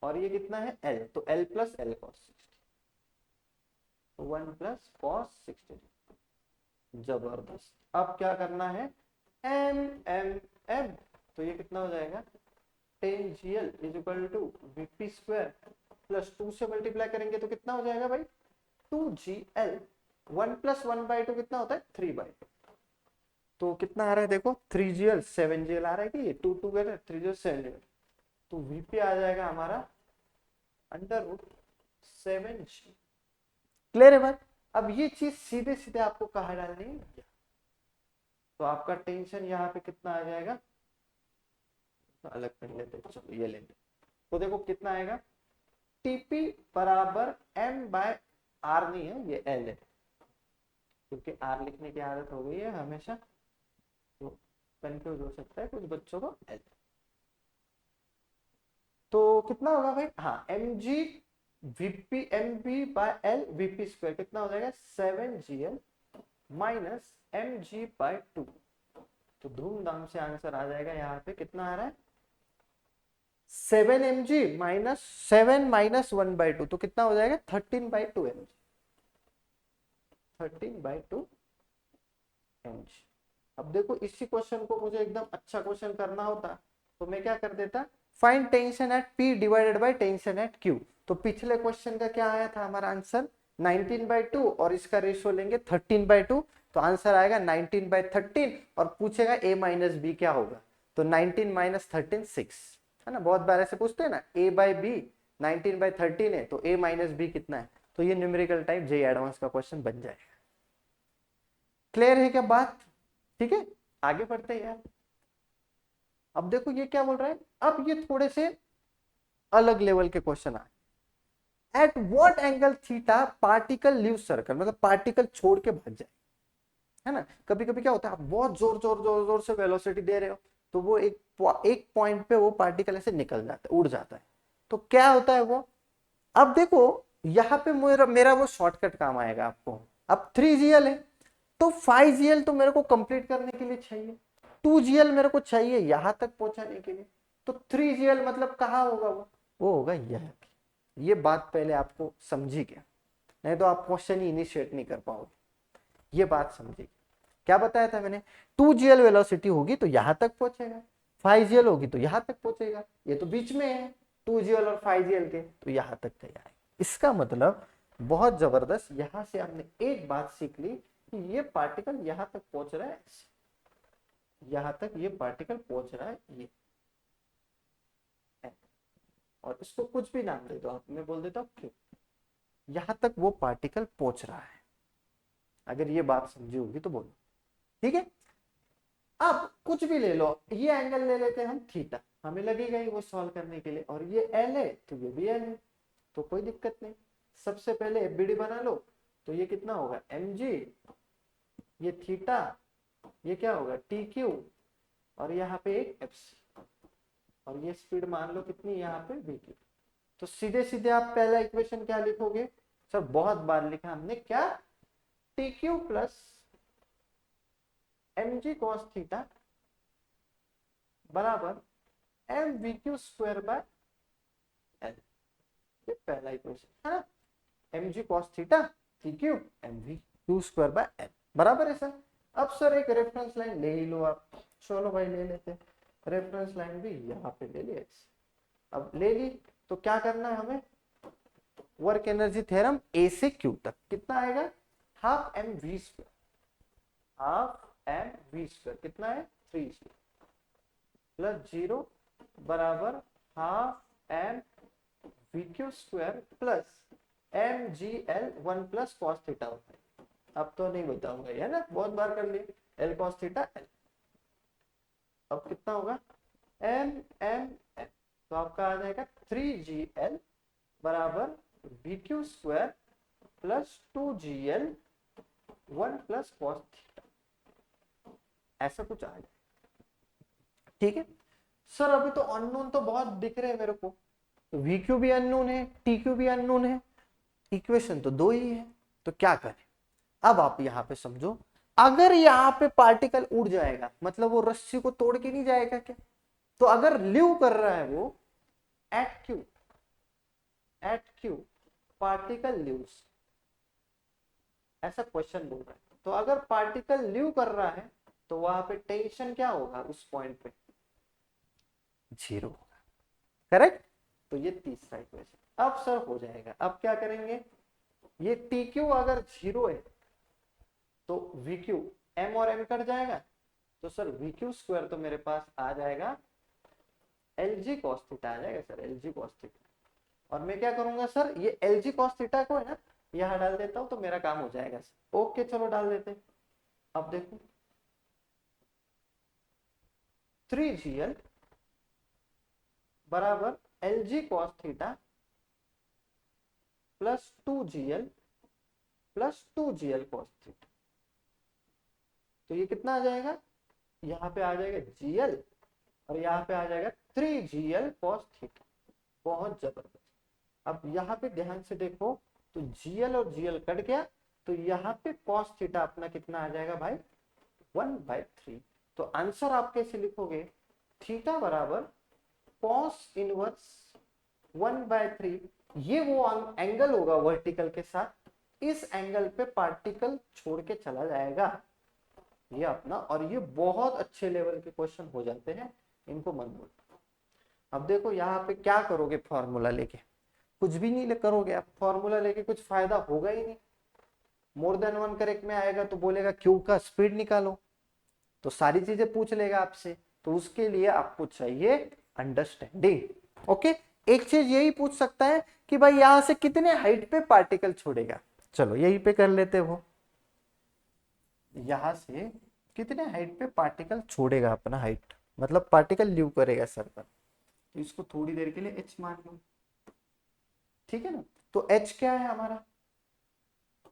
और ये कितना है एल, तो एल प्लस एल कॉस 60, तो 1 प्लस कॉस 60। जबरदस्त। अब क्या करना है एम एम एम, तो ये कितना हो जाएगा 10 GL is equal to vp square plus 2 से मल्टीप्लाई करेंगे तो कितना हो जाएगा भाई 2GL। 1 प्लस 1/2 कितना होता है 3/2, तो कितना आ रहा है देखो 3GL 7GL आ रहा है कि ये 2 टूगेदर 3GL 7GL, तो वीपी आ जाएगा हमारा अंडर रूट 7G। क्लियर है बात। अब ये चीज सीधे सीधे आपको कहा डालनी है, तो आपका टेंशन यहाँ पे कितना आ जाएगा, तो अलग कर लेते हैं, चलो ये लेते, तो देखो कितना आएगा टीपी बराबर एम बाय आर, नहीं है ये एल है, क्योंकि आर लिखने की आदत हो गई है हमेशा, तो कंफ्यूज हो सकता है कुछ बच्चों को एल। तो कितना होगा भाई, हाँ m g vp m b by l vp square कितना हो जाएगा 7GL minus M G bye 2, तो धूमधाम से आंसर आ जाएगा यहाँ पे कितना आ रहा है 7 mg माइनस 7 - 1/2, तो कितना हो जाएगा 13/2 mg, 13/2 mg। अब देखो इसी क्वेश्चन को मुझे एकदम अच्छा क्वेश्चन करना होता तो मैं क्या कर देता, find tension eight P divided by tension eight Q। तो पिछले क्वेश्चन का क्या आया था हमारा आंसर 19/2 और इसका रेशियो लेंगे 13/2, तो आंसर आएगा 19/13 और पूछेगा A माइनस बी क्या होगा, तो 19 - 13 6 है ना। बहुत बार ऐसे पूछते हैं ना A/B 19/13 है तो A माइनस बी कितना है, तो ये न्यूमेरिकल टाइप जे एडवांस का क्वेश्चन बन जाएगा। क्लियर है क्या बात, ठीक है आगे बढ़ते हैं यार। अब देखो ये क्या बोल रहा है, अब ये थोड़े से अलग लेवल के क्वेश्चन आए। Eight what angle theta particle leave circle, मतलब पार्टिकल छोड़ के भाग जाए, है ना। कभी कभी क्या होता है आप बहुत जोर जोर जोर जोर से वेलोसिटी दे रहे हो, तो वो एक पॉइंट पे वो पार्टिकल ऐसे निकल जाता है, उड़ जाता है, तो क्या होता है वो। अब देखो यहाँ पे मेरा वो शॉर्टकट काम आएगा आपको। अब 3GL है तो 5GL तो मेरे को कंप्लीट करने के लिए चाहिए, 2GL मेरे को चाहिए यहां तक पहुंचाने के लिए, तो 3GL मतलब कहाँ होगा वो होगा यह। ये बात पहले आपको समझी क्या, नहीं तो आप क्वेश्चन ही इनिशिएट नहीं कर पाओगे। ये बात समझिए, क्या बताया था मैंने 2GL वेलोसिटी होगी तो यहां तक पहुंचेगा, 5GL होगी तो यहां तक पहुंचेगा, ये तो बीच में है 2GL और 5GL के, तो यहां तक तैयार है। इसका मतलब बहुत जबरदस्त, यहां से हमने एक बात सीख ली कि ये पार्टिकल यहां तक पहुंच रहा है, यहां तक ये पार्टिकल पहुंच रहा है ये, और इसको कुछ भी नाम दे दो आप, मैं बोल देता हूँ क्यों, यहां तक वो पार्टिकल पहुंच रहा है। अगर ये बात समझी होगी तो बोलो, ठीक है। अब कुछ भी ले लो, ये एंगल ले लेते हैं हम थीटा, हमें लगेगा ही वो सॉल्व करने के लिए, और ये एल है तो ये भी एल है, तो कोई दिक्कत नहीं। सबसे पहले एफबीडी बना लो, तो ये कितना होगा एम जी, ये थीटा, ये क्या होगा टी क्यू, और यहाँ पे एक एफ सी, और ये स्पीड मान लो कितनी यहाँ पे वी क्यू। तो सीधे सीधे आप पहला इक्वेशन क्या लिखोगे, सर बहुत बार लिखा हमने क्या, T Q plus M G cos theta बराबर M we Q square by L, ये पहला इक्वेशन है ना। M ji cos theta T Q M we Q square by L बराबर है सर। अब सर एक रेफरेंस लाइन ले ही लो आप, चलो भाई ले लेते हैं, रेफरेंस लाइन भी यहाँ पे ले ली, अब ले ली तो क्या करना है हमें, वर्क एनर्जी थ्योरम ए से क्यू तक कितना आएगा half m we square, half m we square कितना है 3G प्लस 0 बराबर half m we Q square plus M g l 1 plus cos theta होता है। अब तो नहीं बताऊंगा है ना, बहुत बार कर लिए एल कॉस थीटा एल। अब कितना होगा एम एम तो आपका आ जाएगा 3gl बराबर vq square plus 2gl 1 plus cos theta, ऐसा कुछ आ जाएगा। ठीक है सर, अभी तो अननोन तो बहुत दिख रहे हैं मेरे को, vq भी अननोन है, tq भी अननोन है, इक्वेशन तो दो ही है, तो क्या करें। अब आप यहां पे समझो, अगर यहां पे पार्टिकल उड़ जाएगा मतलब वो रस्सी को तोड़ के नहीं जाएगा क्या, तो अगर लीव कर रहा है वो एट क्यू पार्टिकल लीव्स, ऐसा क्वेश्चन बोल रहा है। तो अगर पार्टिकल लीव कर रहा है तो वहां पे टेंशन क्या होगा, उस पॉइंट पे 0 होगा, करेक्ट। तो ये तीसरा इक्वेशन अब सर हो जाएगा। अब क्या करेंगे, ये टी क्यू अगर 0 है तो वी क्यू एम और एम कट जाएगा, तो सर वी क्यू स्क्वायर तो मेरे पास आ जाएगा एल जी कॉस थीटा आ जाएगा sir, L g cos theta. और मैं क्या करूंगा सर, ये एल जी कॉस थीटा को है ना यहां डाल देता हूं तो मेरा काम हो जाएगा सर। ओके चलो डाल देते हैं। अब देखो 3gl बराबर L g cos theta plus 2gl plus 2gl cos theta, तो ये कितना आ जाएगा, यहाँ पे आ जाएगा gl और यहाँ पे आ जाएगा 3gl cos थीटा। बहुत जबरदस्त। अब यहाँ पे ध्यान से देखो तो gl और gl कट गया, तो यहाँ पे cos थीटा अपना कितना आ जाएगा भाई 1/3। तो आंसर आप कैसे लिखोगे, थीटा बराबर cos इनवर्स 1/3, ये वो एंगल होगा वर्टिकल के साथ, इस एंगल पे पार्टिकल छोड़ के चला जाएगा ये अपना। और ये बहुत अच्छे लेवल के क्वेश्चन हो जाते हैं, इनको मत भूल। अब देखो यहाँ पे क्या करोगे, फॉर्मूला लेके कुछ भी नहीं करोगे आप, फॉर्मूला लेके कुछ फायदा होगा ही नहीं। मोर देन वन करेक्ट में आएगा तो बोलेगा क्यू का स्पीड निकालो, तो सारी चीजें पूछ लेगा आपसे, तो उसके लिए आपको चाहिए अंडरस्टैंडिंग। ओके, एक चीज यही पूछ सकता है कि भाई यहां से कितने हाइट पे पार्टिकल छोड़ेगा, चलो यही पे कर लेते हो, यहां से कितने हाइट पे पार्टिकल छोड़ेगा अपना हाइट, मतलब पार्टिकल लीव करेगा सर पर, तो इसको थोड़ी देर के लिए एच मान लो, ठीक है ना। तो एच क्या है हमारा,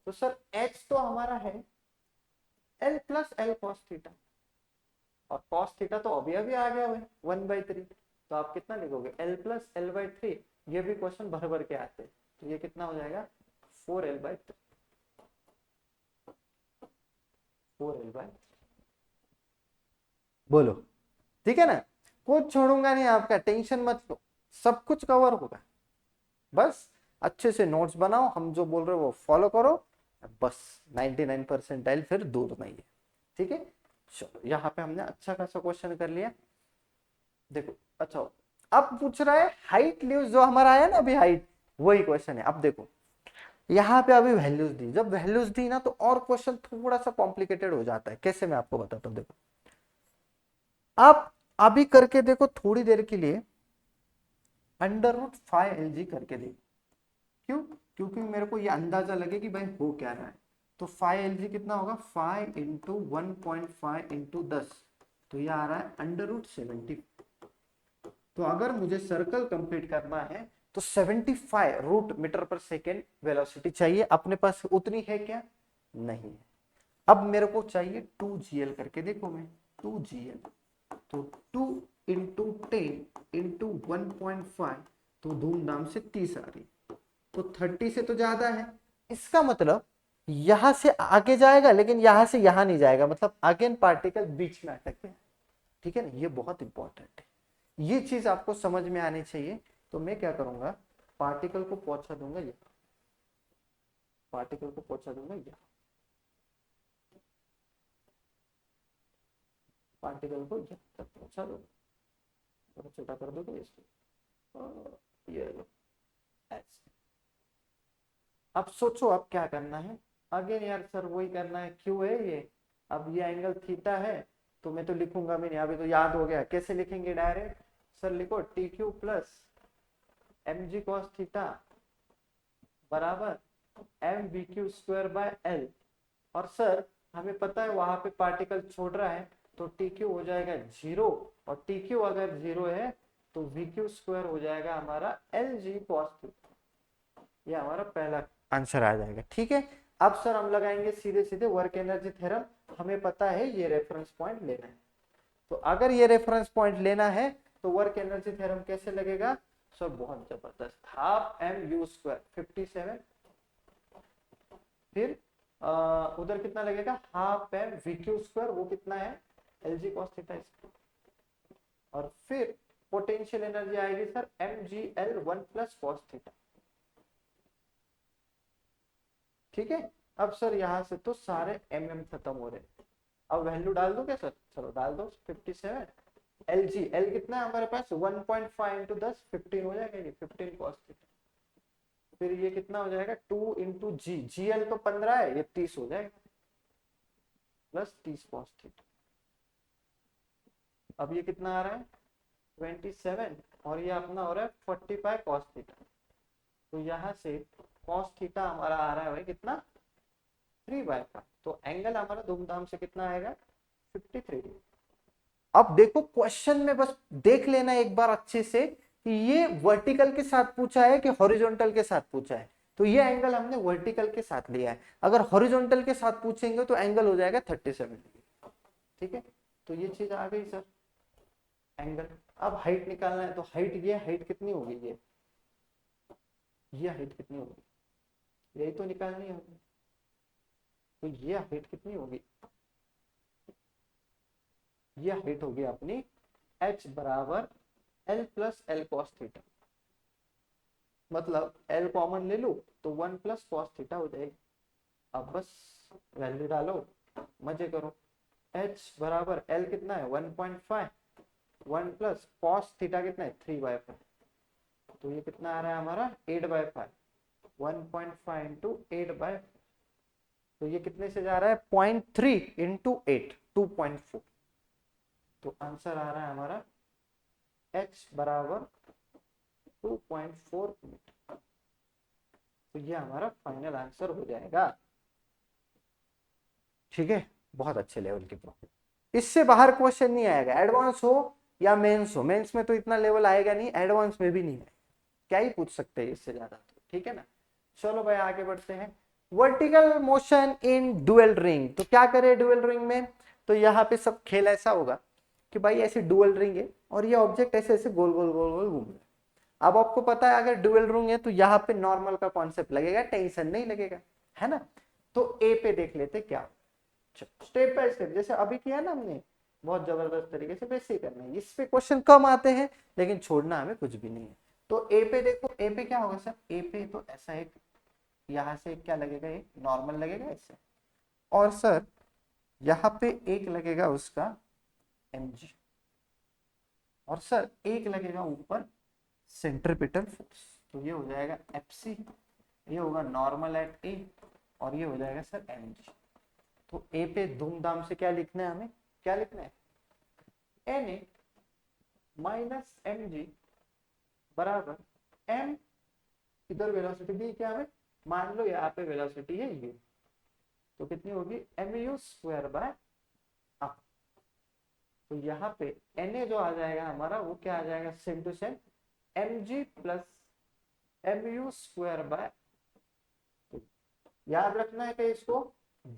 तो सर एच तो हमारा है L plus L cos theta, और कॉस थीटा तो अभी अभी आ गया है 1/3, तो आप कितना लिखोगे एल प्लस एल/3, ये भी क्वेश्चन भर भर के आते हैं, तो ये कितना हो जाएगा 4l/3, 4l/3, बोलो ठीक है ना। कुछ छोड़ूंगा नहीं आपका, टेंशन मत लो, सब कुछ कवर होगा, बस अच्छे से नोट्स बनाओ, हम जो बोल रहे हो वो फॉलो करो, बस 99 परसेंटाइल फिर दूर नहीं है। ठीक है चलो, यहाँ पे हमने अच्छा खासा क्वेश्चन कर लिया। देखो अच्छा, अब पूछ रहा है हाइट लीव, जो हमारा आया ना अभी हाइट, वही क्वेश्चन है। अब देखो यहाँ पे अभी वैल्यूज दी, जब वैल्यूज दी ना तो और क्वेश्चन थोड़ा सा कॉम्प्लिकेटेड हो जाता है। कैसे, मैं आपको बताता हूँ। देखो आप अभी करके देखो थोड़ी देर के लिए √5lg करके देखो, क्यों, क्योंकि मेरे को ये अंदाजा लगे कि भाई हो क्या रहा है। तो 5lg कितना होगा, 5 इंटू 1.5 इंटू 10, तो ये आ रहा है √70। तो अगर मुझे सर्कल कंप्लीट करना है तो 75 रूट मीटर पर सेकेंड वेलोसिटी चाहिए, अपने पास उतनी है क्या, नहीं है। अब मेरे को चाहिए 2gl करके देखो, मैं 2gl, तो 2 इंटू 10 इंटू 1.5, तो धूमधाम से 30 आ रही, तो 30 से तो ज्यादा है, इसका मतलब यहां से आगे जाएगा लेकिन यहां से यहां नहीं जाएगा, मतलब अगेन पार्टिकल बीच में अटक गया। ठीक है ना, ये बहुत इंपॉर्टेंट है, ये चीज आपको समझ में आनी चाहिए। तो मैं क्या करूंगा, पार्टिकल को पहुंचा दूंगा यहाँ, पार्टिकल को पहुंचा दूंगा यहाँ, पार्टिकल को यहाँ तक पहुंचा दूंगा, थोड़ा छोटा कर दोगे इसको, ये लो ऐसे। अब सोचो अब क्या करना है, अगेन यार सर वही करना है, क्यों है ये, अब ये एंगल थीटा है, तो मैं तो लिखूंगा भी नहीं, अभी तो याद हो गया, कैसे लिखेंगे डायरेक्ट, सर लिखो T Q plus M G cos theta बराबर M we Q square by L. और सर हमें पता है वहां पे पार्टिकल छोड़ रहा है, तो टी क्यू हो जाएगा 0, और टी क्यू अगर 0 है तो वी क्यू स्क्वायर हो जाएगा हमारा एल जी कॉस थीटा। ये हमारा पहला आंसर आ जाएगा। ठीक है, अब सर हम लगाएंगे सीधे सीधे वर्क एनर्जी थ्योरम। हमें पता है ये रेफरेंस पॉइंट लेना है, तो अगर ये रेफरेंस पॉइंट लेना है तो वर्क एनर्जी थ्योरम कैसे लगेगा सर? बहुत जबरदस्त, हाफ एम यू स्क्वायर 57, फिर उधर कितना लगेगा half m we Q square, वो कितना है l g cos theta square, और फिर पोटेंशियल एनर्जी आएगी sir m g l 1 + cos theta. ठीक है, अब सर यहाँ से तो सारे एम खत्म हो रहे हैं, अब वैल्यू डाल दो क्या सर? चलो डाल दो 57, एल जी एल कितना है हमारे पास 1.5 इंटू 10 15 हो जाएगा, ये 15 कॉस थीटा। फिर ये कितना हो जाएगा 2 इंटू जी, जी एल तो 15 है, ये 30 हो जाएगा प्लस 30 कॉस थीटा। अब ये कितना आ रहा है 27, और ये अपना हो रहा है 45 कॉस थीटा। तो यहाँ से कॉस थीटा हमारा आ रहा है भाई कितना 3/5, तो एंगल हमारा धूमधाम से कितना आएगा 53 डिग्री। अब देखो क्वेश्चन में बस देख लेना एक बार अच्छे से कि ये वर्टिकल के साथ पूछा है कि हॉरिजॉन्टल के साथ पूछा है। तो ये एंगल हमने वर्टिकल के साथ लिया है, अगर हॉरिजॉन्टल के साथ पूछेंगे तो एंगल हो जाएगा 37 डिग्री। ठीक है, तो ये चीज आ गई सर एंगल। अब हाइट निकालना है, तो हाइट ये हाइट कितनी होगी, ये हाइट कितनी होगी, यही तो निकालनी होगी। तो ये हाइट कितनी होगी, ये हाइट होगी अपनी h बराबर l + l cos थीटा, मतलब l कॉमन ले लो तो 1 + cos थीटा हो जाएगी। अब बस वैल्यू डालो, मजे करो। h बराबर l कितना है 1.5, 1 + cos थीटा कितना है 3/5, तो ये कितना आ रहा है हमारा 8/5, 1.5 इंटू 8/5, तो ये कितने से जा रहा है 0.3 इंटू 8 2.4, तो आंसर आ रहा है हमारा h बराबर 2.4 मीटर। तो ये हमारा फाइनल आंसर हो जाएगा। ठीक है, बहुत अच्छे लेवल की प्रॉब्लम, इससे बाहर क्वेश्चन नहीं आएगा, एडवांस हो या मेंस हो। मेंस में तो इतना लेवल आएगा नहीं, एडवांस में भी नहीं आएगा, क्या ही पूछ सकते हैं इससे ज्यादा तो। ठीक है ना, चलो भाई आगे बढ़ते हैं। Vertical motion in dual ring, तो क्या करे डुअल रिंग में? तो यहाँ पे सब खेल ऐसा होगा कि भाई ऐसे डुअल रिंग है और ये ऑब्जेक्ट ऐसे ऐसे गोल गोल गोल गोल घूम रहा है। अब आपको पता है अगर डुअल रिंग है तो यहाँ पे नॉर्मल का कॉन्सेप्ट लगेगा, टेंशन नहीं लगेगा, है ना। तो ए पे देख लेते क्या, स्टेप बाय स्टेप जैसे अभी किया ना हमने, बहुत जबरदस्त तरीके से वैसे ही करना है। इस पे क्वेश्चन कम आते हैं लेकिन छोड़ना हमें कुछ भी नहीं है। तो ए पे देखो, ए पे क्या होगा सर, ए पे तो ऐसा एक यहाँ से क्या लगेगा, एक नॉर्मल लगेगा ऐसे, और सर यहाँ पे एक लगेगा उसका mg, और सर एक लगेगा ऊपर सेंट्रीपिटल फोर्स, तो ये हो जाएगा fc, ये होगा नॉर्मल एट ए, और ये हो जाएगा सर mg। तो ए पे धूमधाम से क्या लिखना है हमें, क्या लिखना है Na माइनस mg बराबर m, इधर वेलोसिटी दी क्या हमें, मान लो यहाँ पे वेलोसिटी है u, तो कितनी होगी mu स्क्वायर बाय r। तो यहाँ पे Na जो आ जाएगा हमारा वो क्या आ जाएगा, same to same mg plus mu square by. याद रखना है कि इसको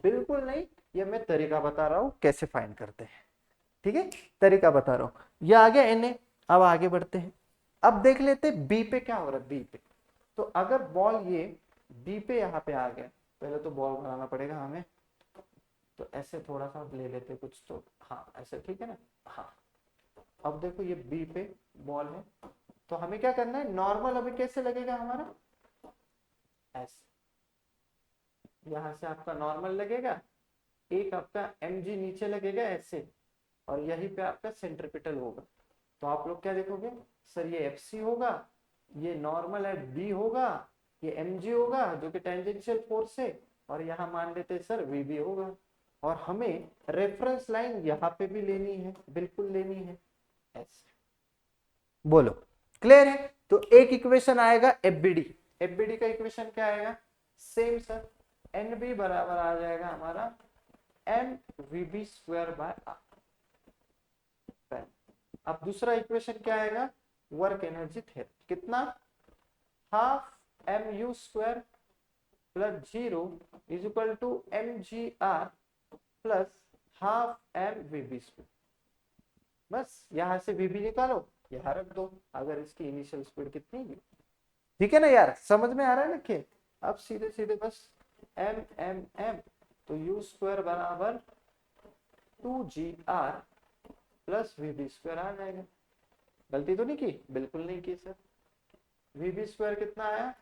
बिल्कुल नहीं, ये मैं तरीका बता रहा हूं कैसे फाइंड करते हैं। ठीक है, तरीका बता रहा हूं। ये आ गया Na, अब आगे बढ़ते हैं। अब देख लेते बी पे क्या हो रहा है, बी पे। तो अगर बॉल ये बी पे यहाँ पे आ गया, पहले तो बॉल बनाना पड़ेगा हमें, तो ऐसे थोड़ा सा ले लेते कुछ, तो हाँ ऐसे ठीक है ना, हाँ। अब देखो ये बी पे बॉल है, तो हमें क्या करना है, नॉर्मल अभी कैसे लगेगा हमारा, ऐसे यहाँ से आपका नॉर्मल लगेगा, एक आपका mg नीचे लगेगा ऐसे, और यहीं पे आपका सेंट्रीपिटल होगा। तो आप लोग क्या देखोगे सर, ये fc होगा, ये नॉर्मल एट b होगा, ये mg होगा जो कि टेंजेंशियल फोर्स है, और यहाँ मान लेते सर vb होगा। और हमें रेफरेंस लाइन यहाँ पे भी लेनी है, बिल्कुल लेनी है ऐसे। बोलो क्लियर है? तो एक इक्वेशन आएगा एफबीडी, एफबीडी का इक्वेशन क्या आएगा, सेम सर एनबी बराबर आ जाएगा हमारा n vb square by r. अब दूसरा इक्वेशन क्या आएगा, वर्क एनर्जी थ्योरम। कितना? Half M you square plus 0 is equal to m g r plus half m vb square. बस यहां से वीबी निकालो, यहां रख दो, अगर इसकी इनिशियल स्पीड कितनी है। ठीक है ना यार, समझ में आ रहा है ना? कि अब सीधे सीधे बस एम एम एम, तो यू स्क्वायर बराबर 2GR प्लस वीबी स्क्वायर आ जाएगा। गलती तो नहीं की? बिल्कुल नहीं की सर। वीबी स्क्वायर कितना आया?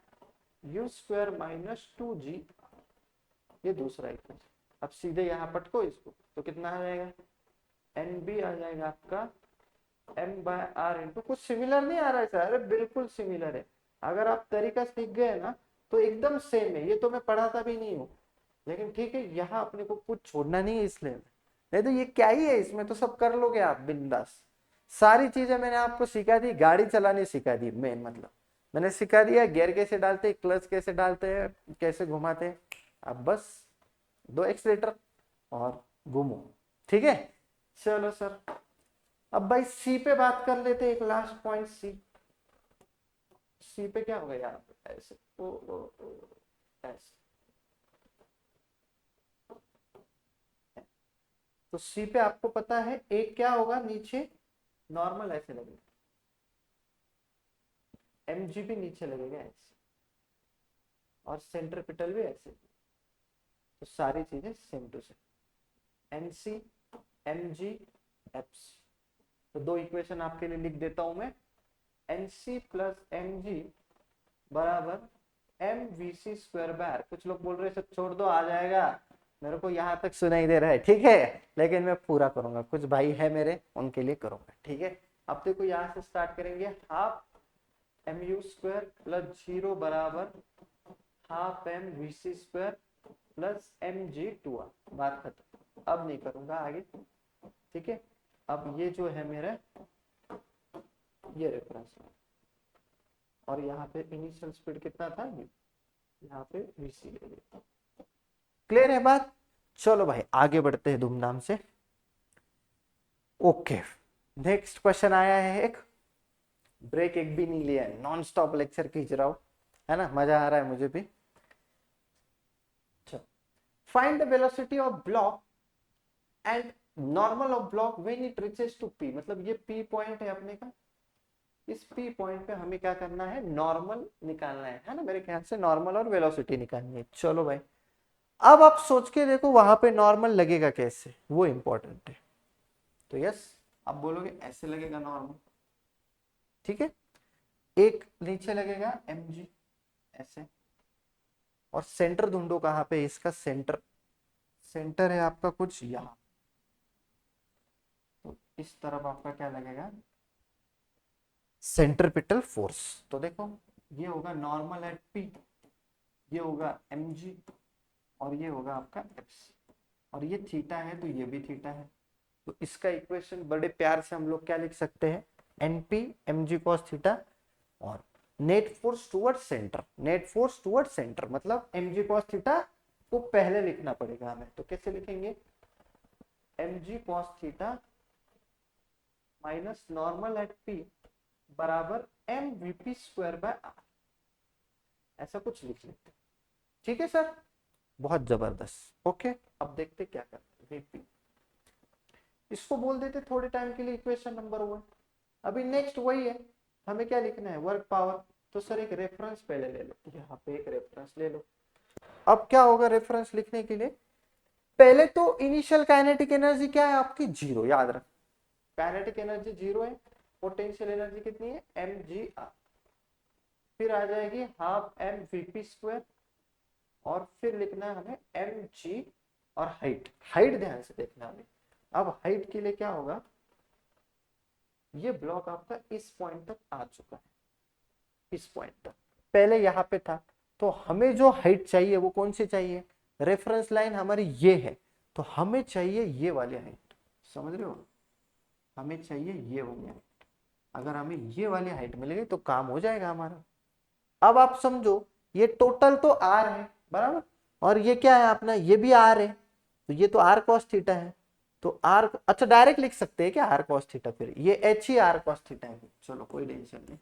यू स्क्वायर माइनस 2G, ये दूसरा इक्वेशन। अब सीधे यहाँ पटको इसको, तो कितना आ जाएगा? एन बी आ जाएगा आपका एम बाय आर इंटू, कुछ सिमिलर नहीं आ रहा है सर? अरे बिल्कुल सिमिलर है। अगर आप तरीका सीख गए ना तो एकदम सेम है। ये तो मैं पढ़ाता भी नहीं हूँ, लेकिन ठीक है, यहाँ अपने को कुछ छोड़ना नहीं है इसलिए। नहीं तो ये क्या ही है, इसमें तो सब कर लोगे आप बिंदास। सारी चीजें मैंने आपको सिखा दी, गाड़ी चलानी सिखा दी। मेन मतलब मैंने सिखा दिया गियर कैसे डालते, क्लच कैसे डालते हैं, कैसे घुमाते हैं। अब बस दो एक्सीलेटर और घूमो। ठीक है, चलो सर। अब भाई सी पे बात कर लेते हैं, एक लास्ट पॉइंट सी। सी पे क्या होगा यार? ऐसे ओ, ऐसे। तो सी पे आपको पता है एक क्या होगा, नीचे नॉर्मल ऐसे लगेगा, एमजी भी नीचे लगेगा ऐसे, और सेंट्रीपिटल भी ऐसे। तो सारी चीजें same to same, nc mg fc. तो दो इक्वेशन आपके लिए लिख देता हूं मैं, एनसी प्लस एमजी बराबर M we C square by r. कुछ लोग बोल रहे हैं सब छोड़ दो, आ जाएगा, मेरे को यहाँ तक सुनाई दे रहा है, ठीक है, लेकिन मैं पूरा करूंगा। कुछ भाई है मेरे, उनके लिए करूंगा, ठीक है। अब देखो यहाँ से स्टार्ट करेंगे, half M you square plus 0 बराबर half m we C square plus M g 2R। बात खत्म, अब नहीं करूंगा आगे, ठीक है। अब ये जो है मेरा, ये रेफरेंस, और यहाँ पे इनिशियल स्पीड कितना था, यहाँ पे वीसी ले लिया। क्लियर है बात? चलो भाई आगे बढ़ते हैं धूमधाम से। ओके, नेक्स्ट क्वेश्चन आया है। एक ब्रेक एक भी नहीं लिया है, नॉन स्टॉप लेक्चर खींच रहा हूं, है ना, मजा आ रहा है मुझे भी। Find the velocity of block and normal of block when it reaches to p. मतलब ये पी पॉइंट है अपने का, इस पी पॉइंट पे हमें क्या करना है, नॉर्मल निकालना है ना। मेरे ख्याल से नॉर्मल और वेलोसिटी निकालनी है। चलो भाई, अब आप सोच के देखो वहां पे नॉर्मल लगेगा कैसे, वो इंपॉर्टेंट है। तो यस, आप बोलोगे ऐसे लगेगा नॉर्मल, ठीक है। एक नीचे लगेगा mg ऐसे, और सेंटर ढूंढो कहां पे इसका सेंटर। सेंटर है आपका कुछ यहां, तो इस तरफ आपका क्या लगेगा, सेंट्रीपिटल फोर्स। तो देखो ये होगा नॉर्मल एट पी, ये होगा mg, और ये होगा आपका fc, और ये थीटा है तो ये भी थीटा है। तो इसका इक्वेशन बड़े प्यार से हम लोग क्या लिख सकते हैं, एनपी mg cos थीटा, और net force toward centre. Net force toward centre मतलब mg cos थीटा को पहले लिखना पड़ेगा हमें। तो कैसे लिखेंगे, mg cos theta minus normal at P बराबर M VP square by R, ऐसा कुछ लिख लेते हैं। ठीक है सर, बहुत जबरदस्त। ओके, अब देखते क्या करते हैं। वीपी इसको बोल देते थोड़े टाइम के लिए इक्वेशन नंबर 1। अभी नेक्स्ट वही है, हमें क्या लिखना है, वर्क पावर। तो सर एक रेफरेंस पहले ले लो, यहाँ पे एक रेफरेंस ले लो। अब क्या होगा रेफरेंस लिखने के लिए, पहले तो इनिशियल काइनेटिक एनर्जी क्या है आपकी, 0, याद रख। काइनेटिक एनर्जी 0 है, पोटेंशियल एनर्जी कितनी है, mgr। फिर आ जाएगी हाफ एम वीपी स्क्वायर, और फिर लिखना है हमें mg, और हाइट, हाइट ध्यान से देखना हमें। अब हाइट के लिए क्या होगा, ये ब्लॉक आपका इस पॉइंट तक आ चुका है, इस पॉइंट तक, पहले यहाँ पे था। तो हमें जो हाइट चाहिए वो कौन सी चाहिए, रेफरेंस लाइन हमारी ये है, तो हमें चाहिए ये वाली हाइट। समझ रहे हो, हमें चाहिए ये वाली हाइट। अगर हमें ये वाली हाइट मिल गई तो काम हो जाएगा हमारा। अब आप समझो, ये टोटल तो आर है बराबर, और ये क्या है अपना, ये भी आर है, तो ये तो आर कॉस थीटा है। तो आर, अच्छा डायरेक्ट लिख सकते हैं क्या आर कॉस थीटा, फिर ये एच ही आर कॉस थीटा है, चलो कोई टेंशन नहीं,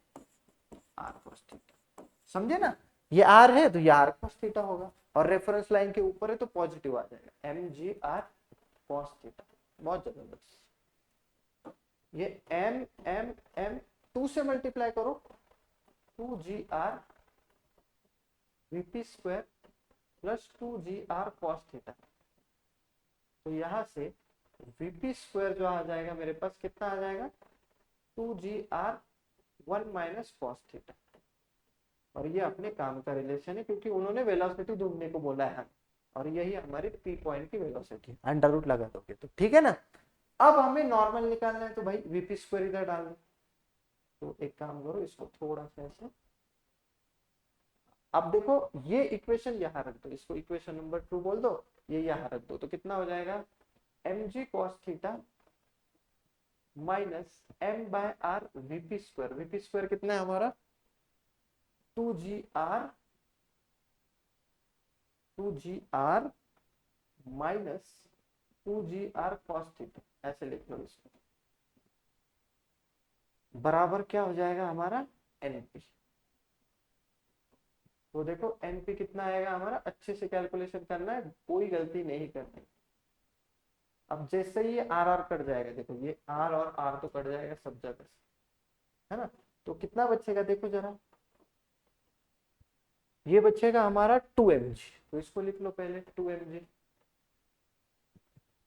आर कॉस थीटा, समझे ना, ये आर है तो ये आर कॉस थीटा होगा, और रेफरेंस लाइन के ऊपर है तो पॉजिटिव आ जाएगा, M g r cos theta, बहुत जबरदस्त। ये एम एम एम 2 से मल्टीप्लाई करो, 2 GR VP square plus 2 GR cos theta, तो यहां से VP स्क्वायर जो आ जाएगा मेरे पास कितना आ जाएगा, 2 GR 1 माइनस कॉस थीटा, और ये अपने काम का रिलेशन है क्योंकि उन्होंने वेलोसिटी ढूंढने को बोला है, और यही हमारी पी पॉइंट की वेलोसिटी, अंडर रूट लगा दोगे तो ठीक है ना। अब हमें नॉर्मल निकालना है तो भाई VP स्क्वायर इधर डाल दो, तो एक काम करो इसको थोड़ा सा ऐसे, अब देखो ये इक्वेशन यहाँ रख दो, इसको इक्वेशन नंबर 2 बोल दो, ये यहाँ रख दो, तो कितना हो जाएगा, M G cos theta minus m by r vp square, vp square कितना है हमारा 2 GR, 2 GR minus 2 GR cos theta, ऐसे लिख लो इसको, बराबर क्या हो जाएगा हमारा एनपी। तो देखो एनपी कितना आएगा हमारा, अच्छे से कैलकुलेशन करना है, कोई गलती नहीं करनी। अब जैसे ही आर आर कट जाएगा, देखो ये आर और आर तो कट जाएगा सब जगह से, है ना, तो कितना बचेगा देखो जरा, ये बचेगा हमारा 2mg, तो इसको लिख लो पहले 2mg,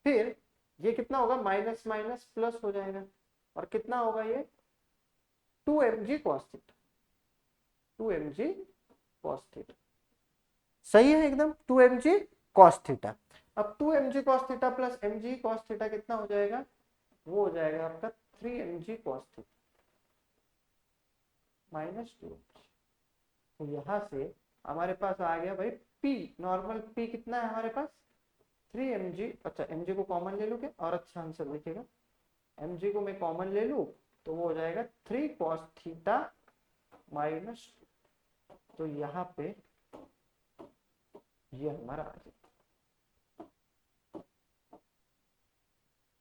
फिर ये कितना होगा, माइनस माइनस प्लस हो जाएगा, और कितना होगा ये 2mg cos theta, 2mg cos theta, सही है एकदम, 2mg cos थीटा। अब 2mg cos theta plus mg cos theta कितना हो जाएगा, वो हो जाएगा आपका 3mg cos थीटा माइनस 2, तो यहां से हमारे पास आ गया भाई P, नॉर्मल P कितना है हमारे पास 3mg, अच्छा mg को कॉमन ले लूं क्या, और अच्छा आंसर लिखेगा, mg को मैं कॉमन ले लूं तो वो हो जाएगा 3 cos थीटा माइनस, तो यहाँ पे ये हमारा आ जाएगा,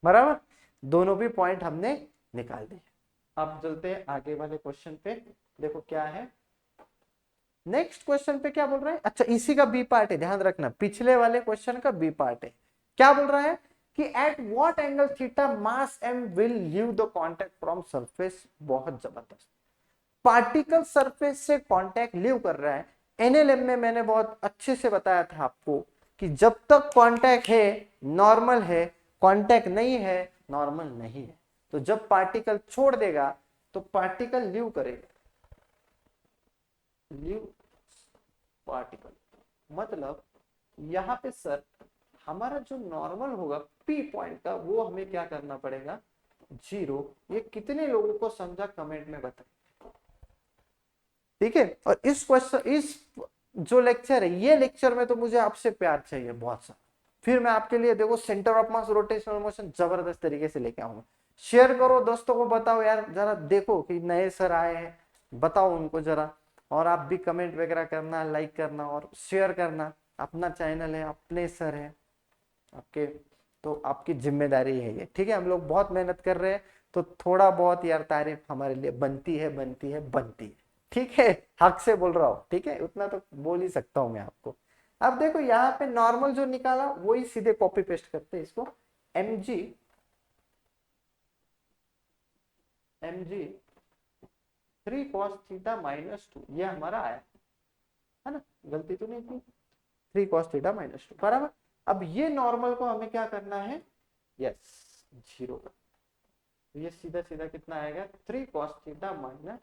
बराबर, दोनों भी पॉइंट हमने निकाल दिए। अब चलते हैं आगे वाले क्वेश्चन पे, देखो क्या है नेक्स्ट क्वेश्चन पे, क्या बोल रहा है, अच्छा इसी का बी पार्ट है, ध्यान रखना पिछले वाले क्वेश्चन का बी पार्ट है, क्या बोल रहा है कि at what angle theta mass m will leave the contact from surface, बहुत जबरदस्त, पार्टिकल सरफेस से कांटेक्ट लीव कर रहा है। एनएलएम में मैंने बहुत अच्छे से बताया था आपको कि जब तक कांटेक्ट है नॉर्मल है, कांटेक्ट नहीं है नॉर्मल नहीं है, तो जब पार्टिकल छोड़ देगा तो पार्टिकल लीव करेगा, लीव पार्टिकल, मतलब यहाँ पे सर हमारा जो नॉर्मल होगा पी पॉइंट का वो हमें क्या करना पड़ेगा 0, ये कितने लोगों को समझा कमेंट में बताएं, ठीक है। और इस क्वेश्चन, इस जो लेक्चर है ये लेक्चर में तो मुझे आपसे प्यार चाहिए बहुत सा, फिर मैं आपके लिए देखो centre of mass rotational motion जबरदस्त तरीके से लेके आऊंगा। शेयर करो दोस्तों को, बताओ यार जरा, देखो कि नए सर आए हैं, बताओ उनको जरा, और आप भी कमेंट वगैरह करना, लाइक करना और शेयर करना, अपना चैनल है, अपने सर है आपके, तो आपकी जिम्मेदारी है ये, ठीक है। हम लोग बहुत मेहनत कर रहे हैं, तो थोड़ा बहुत यार तारीफ हमारे लिए बनती है बनती है बनती है, ठीक है, हक से बोल रहा हूँ, ठीक है, उतना तो बोल ही सकता हूँ मैं आपको। अब देखो यहाँ पे नॉर्मल जो निकाला वही सीधे कॉपी पेस्ट करते हैं इसको, mg mg 3 cos theta minus 2, ये हमारा आया है ना, गलती तो नहीं थी, 3 cos थीटा माइनस 2 बराबर। अब ये नॉर्मल को हमें क्या करना है, यस 0 का, तो ये सीधा सीधा कितना आएगा 3 cos थीटा माइनस,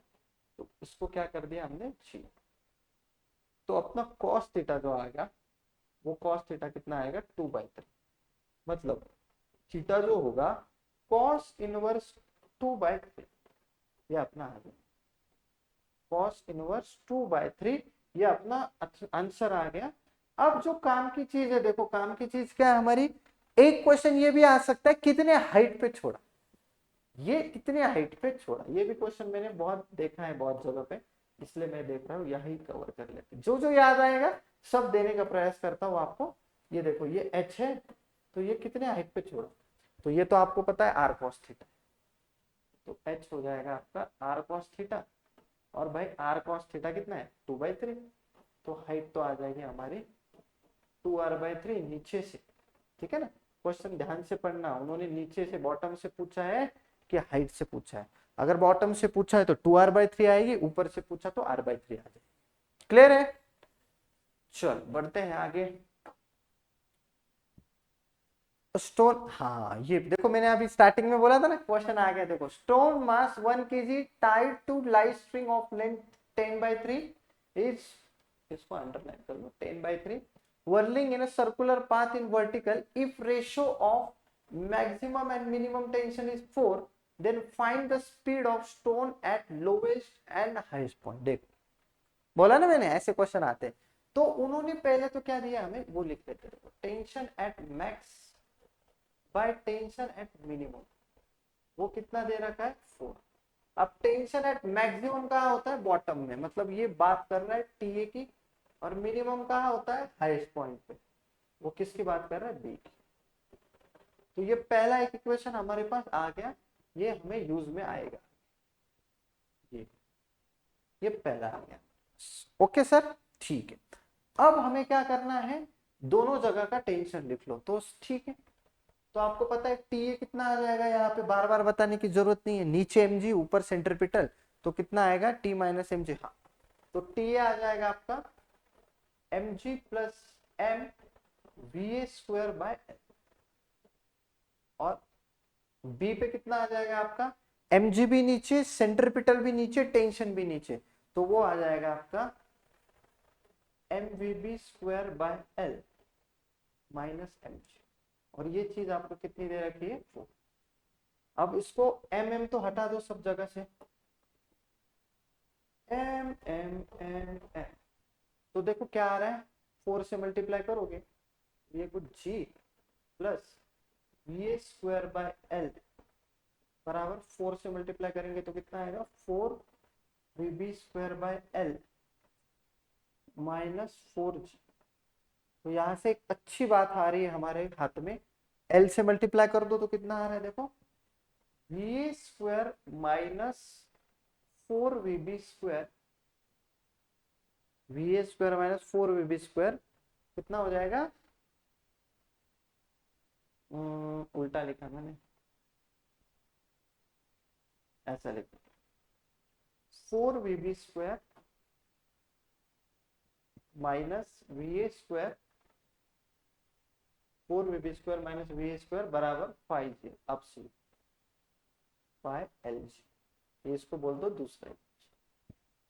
तो इसको क्या कर दिया हमने 0, तो अपना cos थीटा जो आएगा वो cos थीटा कितना आएगा 2/3, मतलब थीटा जो होगा cos इनवर्स 2/3, ये अपना आ गया cos इनवर्स 2/3, ये अपना आंसर आ गया। अब जो काम की चीज है, देखो काम की चीज क्या है हमारी, एक क्वेश्चन ये भी आ सकता है कितने हाइट पे छोड़ा, ये कितने हाइट पे छोड़ा, ये भी क्वेश्चन मैंने बहुत देखा है बहुत जगह पे, इसलिए मैं देख रहा हूँ यही कवर कर लेते, जो जो याद आएगा सब देने का प्रयास करता हूँ आपको। ये देखो ये h है, तो ये कितने हाइट पे छोड़ा, तो ये तो आपको पता है आर कॉस थीटा, तो एच हो जाएगा आपका आर कॉस थीटा, और भाई आर कॉस थीटा कितना है 2/3, तो हाइट तो आ जाएगी हमारी 2r/3 नीचे से, ठीक है ना। क्वेश्चन ध्यान से पढ़ना, उन्होंने नीचे से बॉटम से पूछा है कि हाइट से पूछा है। अगर बॉटम से पूछा है तो 2r/3 आएगी, ऊपर से पूछा तो r/3 आ जाएगी। क्लियर है? चल बढ़ते हैं आगे। स्टोन, हाँ ये देखो मैंने अभी स्टार्टिंग में बोला था ना, क्वेश्चन आ गया देखो। Stone mass 1 kg tied to light string of length 10/3 is, इसको अंडरलाइन कर लो, 10/3 whirling in a circular path in vertical. If ratio of maximum and minimum tension is 4, then find the speed of stone at lowest and highest point। देख बोला ना मैंने ऐसे क्वेश्चन आते हैं। तो उन्होंने पहले तो क्या दिया हमें वो लिख लेते हैं, tension at max by tension at minimum, वो कितना दे रखा है 4। अब टेंशन एट मैक्सिमम कहाँ होता है बॉटम में, मतलब ये बात कर रहा है टीए की, और मिनिमम कहाँ होता है हाईएस्ट पॉइंट पे, वो किसकी बात कर रहा है बी की। तो ये पहला एक इक्वेशन हमारे पास आ गया, ये हमें यूज में आएगा, ये पहला आ गया। ओके सर, ठीक है। अब हमें क्या करना है, दोनों जगह का टेंशन लिख लो, तो ठीक है। तो आपको पता है टी कितना आ जाएगा, यहाँ पे बार बार बताने की जरूरत नहीं है, नीचे mg ऊपर सेंट्रीपिटल, तो कितना आएगा T माइनस mg। हाँ, तो टी आ जाएगा आपका mg प्लस m va² और b पे कितना आ जाएगा आपका mg भी नीचे, सेंट्रीपिटल भी नीचे, टेंशन भी नीचे, तो वो आ जाएगा आपका mvb² माइनस mg, और ये चीज आपको कितनी दे रखी है 4। अब इसको mm तो हटा दो सब जगह से, m, तो देखो क्या आ रहा है, 4 से मल्टीप्लाई करोगे ये कुछ g प्लस va² बराबर 4 से मल्टीप्लाई करेंगे तो कितना आएगा 4vb² माइनस 4g। तो यहां से एक अच्छी बात आ रही है हमारे हाथ में, l से मल्टीप्लाई कर दो तो कितना आ रहा है देखो va² minus 4vb², va² minus 4vb² कितना हो जाएगा, उल्टा लिखा मैंने, ऐसा लिखा 4vb² minus va², 4vb² minus va² बराबर 5g अब सी बाय lg, इसको बोल दो दूसरा।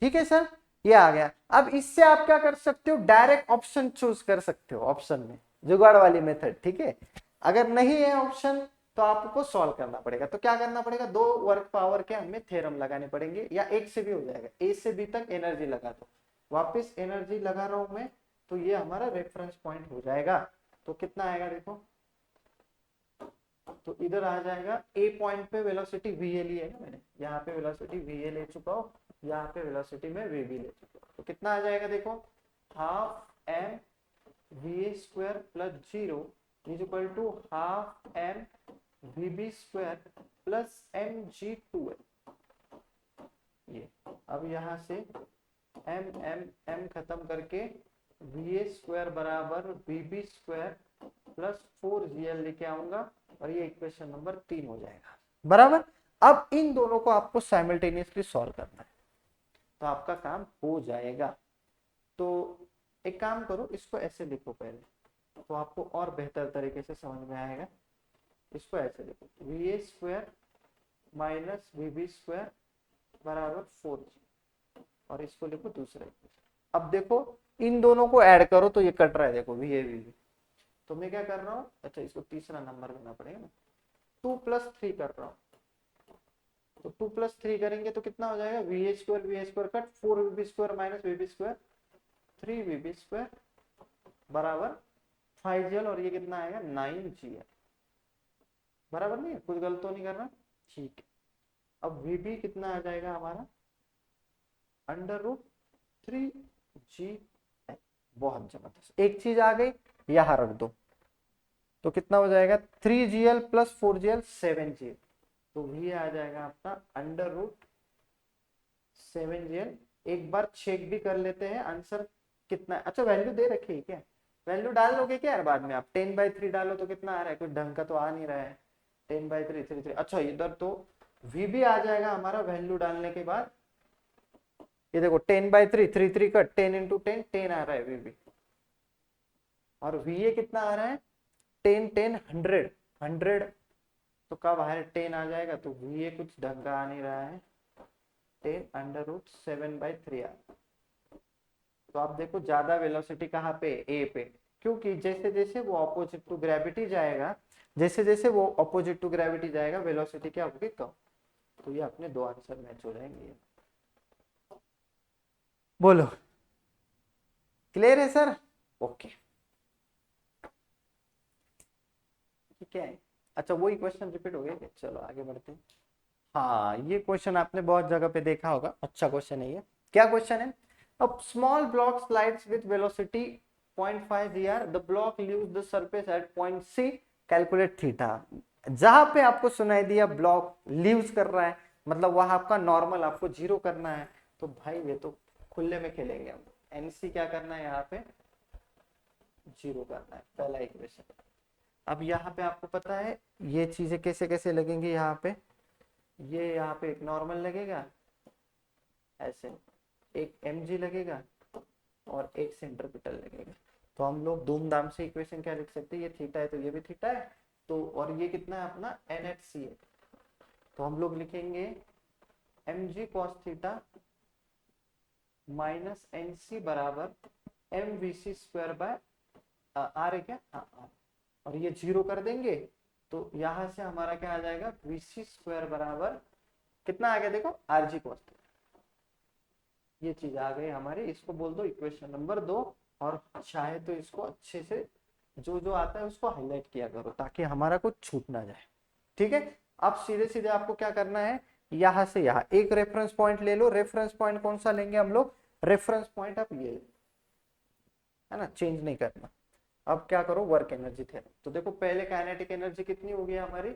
ठीक है सर, ये आ गया। अब इससे आप क्या कर सकते हो, डायरेक्ट ऑप्शन चूज कर सकते हो, ऑप्शन में जुगाड़ वाली मेथड, ठीक है। अगर नहीं है ऑप्शन तो आपको सॉल्व करना पड़ेगा। तो क्या करना पड़ेगा, 2 वर्क पावर के हमें थ्योरम लगाने पड़ेंगे, या एक से भी हो जाएगा, ए से बी तक एनर्जी लगा दो, वापस एनर्जी लगा रहा हूं मैं, तो ये हमारा रेफरेंस पॉइंट हो जाएगा। तो कितना आएगा देखो, तो इधर आ जाएगा ए पॉइंट पे वेलोसिटी वी ली है ना मैंने, यहाँ पे वेलोसिटी वी ले चुका हूँ, यहाँ पे वेलोसिटी में वी ले चुका हूँ, तो कितना आ जाएगा देखो, half m va² plus 0 is equal to half m vb² plus mg²। ये अब यहाँ से m खत्म करके va² बराबर vb² प्लस 4gl लेके आऊंगा, और ये इक्वेशन नंबर 3 हो जाएगा बराबर। अब इन दोनों को आपको साइमल्टेनियसली सॉल्व करना है, तो आपका काम हो जाएगा। तो एक काम करो, इसको ऐसे लिखो पहले, तो आपको और बेहतर तरीके से समझ में आएगा। इसको ऐसे लिखो, va² माइनस vb² बराबर 4g, और इसको लिखो दूसरा इक्वेशन। अब देखो इन दोनों को ऐड करो तो ये कट रहा है, देखो va तो मैं क्या कर रहा हूँ, अच्छा इसको तीसरा नंबर देना पड़ेगा ना, 2 + 3 कर रहा हूँ, तो 2 + 3 करेंगे तो कितना हो जाएगा, va² cut 4vb² minus vb² 3vb² बराबर 5gl, और ये कितना आएगा 9gl बराबर। नहीं कुछ गलत तो नहीं कर रहा, ठीक है। अब vb कितना आ जाएगा हमारा √3gl। बहुत जबरदस्त, एक चीज आ गई, यहां रख दो, तो कितना हो जाएगा 3gl प्लस 4gl 7gl, तो ये आ जाएगा आपका अंडर रूट 7gl। एक बार चेक भी कर लेते हैं आंसर कितना है। अच्छा वैल्यू दे रखी है क्या, वैल्यू डाल लोगे क्या यार बाद में, आप 10/3 डालो तो कितना आ रहा है, कुछ ढंग का तो आ नहीं रहा है। 10/3 3 अच्छा इधर तो v भी आ जाएगा हमारा वैल्यू डालने के बाद। ये देखो 10/3 3 का 10 इंटू 10 10 आ रहा है वी भी, और वी ए कितना आ रहा है 10 10 100 100, तो कब बाहर 10 आ जाएगा, तो वी ए कुछ ढंग का आ नहीं रहा है, 10√7/3 आ। तो आप देखो ज्यादा वेलोसिटी कहाँ पे, ए पे, क्योंकि जैसे जैसे वो ऑपोजिट टू ग्रेविटी जाएगा, जैसे जैसे वो ऑपोजिट टू ग्रेविटी जाएगा वेलोसिटी क्या होगी, कम। तो ये अपने दो आंसर मैच हो जाएंगे। बोलो क्लियर है सर, ओके ठीक है। अच्छा वही क्वेश्चन रिपीट हो गया क्या? चलो आगे बढ़ते हैं। हाँ ये क्वेश्चन आपने बहुत जगह पे देखा होगा, अच्छा क्वेश्चन है ये। क्या क्वेश्चन है, अब small block slides with velocity 0.5 vr, the block leaves the surface at point c, calculate theta. जहां पे आपको सुनाई दिया ब्लॉक लीव्स कर रहा है, मतलब वहां आपका नॉर्मल आपको जीरो करना है, तो भाई ये तो खुले में खेलेंगे हम। एनसी क्या करना है यहाँ पे, जीरो करना है, पहला इक्वेशन। अब यहाँ पे आपको पता है ये चीजें कैसे कैसे लगेंगी, यहाँ पे ये यहाँ पे एक नॉर्मल लगेगा ऐसे, एक एम जी लगेगा और एक सेंट्रीपिटल लगेगा। तो हम लोग धूमधाम से इक्वेशन क्या लिख सकते हैं, ये थीटा है तो ये भी थीटा है, तो और ये कितना है अपना एन एच सी है, तो हम लोग लिखेंगे एम जी cos theta minus N C बराबर M we C square by R है क्या, हाँ आर, और ये जीरो कर देंगे तो यहां से हमारा क्या आ जाएगा वी सी स्क्वायर बराबर कितना आ गया देखो आर जी कॉस, ये चीज आ गई हमारी, इसको बोल दो इक्वेशन नंबर 2। और चाहे तो इसको अच्छे से जो जो आता है उसको हाईलाइट किया करो ताकि हमारा कुछ छूट ना जाए, ठीक है। अब सीधे सीधे आपको क्या करना है, यहां से यहां एक रेफरेंस पॉइंट ले लो, रेफरेंस पॉइंट कौन सा लेंगे हम लोग, रेफरेंस पॉइंट आप ये है ना, चेंज नहीं करना। अब क्या करो वर्क एनर्जी थे, तो देखो पहले काइनेटिक एनर्जी कितनी होगी हमारी,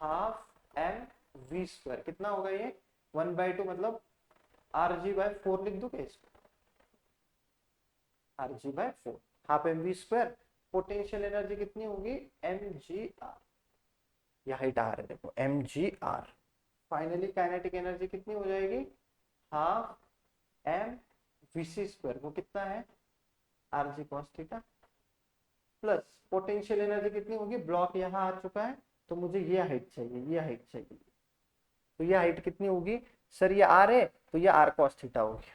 हाफ एम वी स्क्वायर, कितना होगा ये 1/2, मतलब आर जी बाय 4 लिख दो क्या इसको, r g by 4 half m we square. Potential energy कितनी होगी एम जी आर, यह हाइट आर है देखो m g r. Finally kinetic energy कितनी हो जाएगी, half m we C square, वो कितना है r g cos theta, plus potential energy कितनी होगी, ब्लॉक यहाँ आ चुका है तो मुझे ये हाइट चाहिए, ये हाइट चाहिए, तो ये हाइट कितनी होगी सर, ये आर है तो ये आर कॉस थीटा होगी,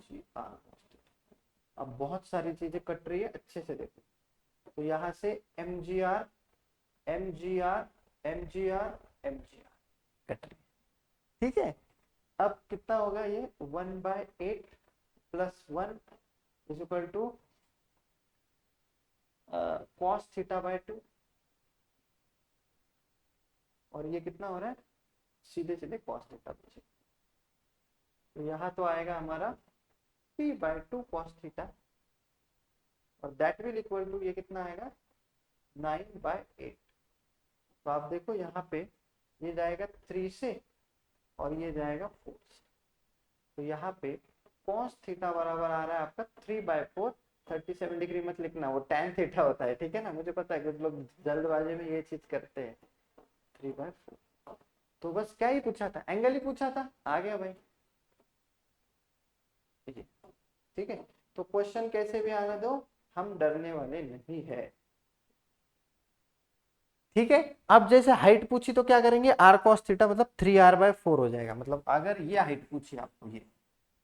जी आर। अब बहुत सारी चीजें कट रही है अच्छे से देखो, तो यहाँ से m g r m g r m g r m g r cut रही है, ठीक है। अब कितना होगा ये 1/8 plus 1 is equal to cos theta by 2, और ये कितना हो रहा है सीधे सीधे कॉस थीटा, तो यहाँ तो आएगा हमारा p/2 कॉस थीटा, और दैट विल इक्वल टू ये कितना आएगा 9/8। तो आप देखो यहाँ पे ये जाएगा 3 से और ये जाएगा 4 से, तो यहाँ पे cos थीटा बराबर आ रहा है आपका 3/4, 37 डिग्री मत लिखना, वो tan थीटा होता है, ठीक है ना, मुझे पता है कुछ लोग जल्दबाजी में ये चीज करते हैं, 3/4। तो बस क्या ही पूछा था, एंगल ही पूछा था, आ गया भाई, ठीक है। तो क्वेश्चन कैसे भी आने दो, हम डरने वाले नहीं है, ठीक है। अब जैसे हाइट पूछी तो क्या करेंगे, आर कॉस थीटा मतलब 3r/4 हो जाएगा, मतलब अगर ये हाइट पूछी आपको ये,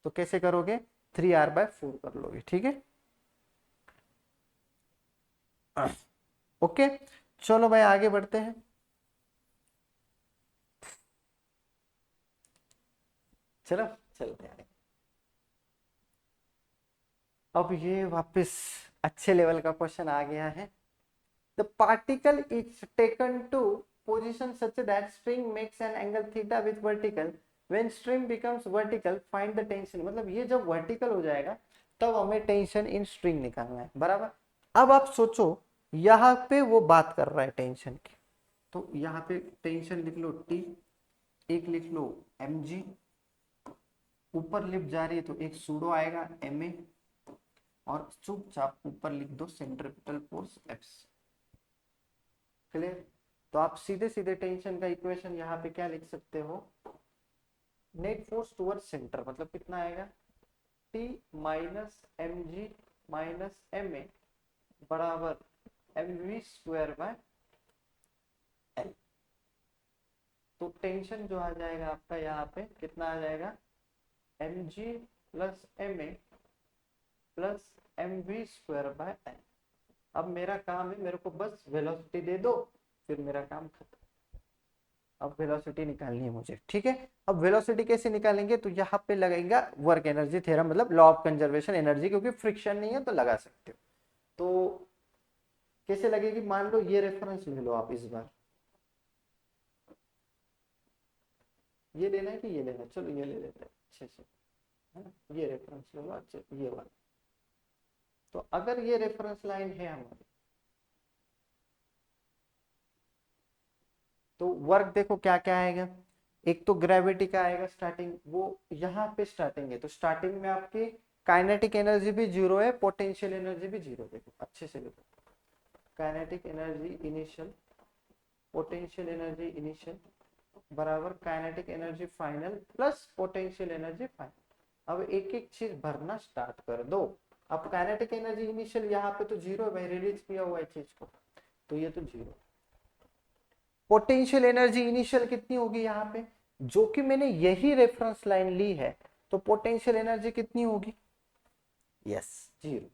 तो कैसे करोगे 3r/4 कर लोगे, ठीक है। ओके चलो भाई आगे बढ़ते हैं। चलो चलते हैं, अब ये वापस अच्छे लेवल का क्वेश्चन आ गया है। The particle is taken to position such that string makes an angle theta with vertical, when string becomes vertical find the tension, मतलब ये जब वर्टिकल हो जाएगा तब हमें टेंशन इन स्ट्रिंग निकालना है, बराबर। अब आप सोचो यहाँ पे वो बात कर रहा है टेंशन की, तो यहाँ पे टेंशन लिख लो टी, एक लिख लो mg, ऊपर लिफ्ट जा रही है तो एक सूडो आएगा ma, और चुपचाप ऊपर लिख दो सेंट्रिपिटल फोर्स F। क्लियर? तो आप सीधे सीधे टेंशन का इक्वेशन यहाँ पे क्या लिख सकते हो, नेट फोर्स टुवर्ड सेंटर मतलब कितना आएगा, T minus M G minus M A बराबर M we square by L. तो टेंशन जो आ जाएगा आपका यहाँ पे कितना आ जाएगा, M G plus M A plus M we square by L. अब मेरा काम है, मेरे को बस वेलोसिटी दे दो, फिर मेरा काम खत्म। अब वेलोसिटी निकालनी है मुझे, ठीक है। अब वेलोसिटी कैसे निकालेंगे, तो यहाँ पे लगेगा वर्क एनर्जी थ्योरम, मतलब लॉ ऑफ कंजर्वेशन एनर्जी, क्योंकि फ्रिक्शन नहीं है तो लगा सकते हो। तो कैसे लगेगी, मान लो ये रेफरेंस ले लो आप इस बार, ये लेना है कि ये लेना है, चलो ये ले लेते हैं अच्छे से, है ना, ये रेफरेंस ले लो अच्छे, ये वाला। तो अगर ये रेफरेंस लाइन है हमारी, तो वर्क देखो क्या क्या आएगा, एक तो ग्रेविटी का आएगा स्टार्टिंग, वो यहाँ पे स्टार्टिंग है, तो स्टार्टिंग में आपकी काइनेटिक एनर्जी भी जीरो है, पोटेंशियल एनर्जी भी जीरो। देखो अच्छे से देखो, kinetic energy initial, potential energy initial बराबर kinetic energy final plus potential energy final. अब एक एक चीज भरना स्टार्ट कर दो। अब काइनेटिक एनर्जी इनिशियल यहाँ पे तो जीरो है भाई, रिलीज किया हुआ है चीज को, तो ये तो जीरो। पोटेंशियल एनर्जी इनिशियल कितनी होगी यहाँ पे, जो कि मैंने यही रेफरेंस लाइन ली है, तो पोटेंशियल एनर्जी कितनी होगी, यस जीरो।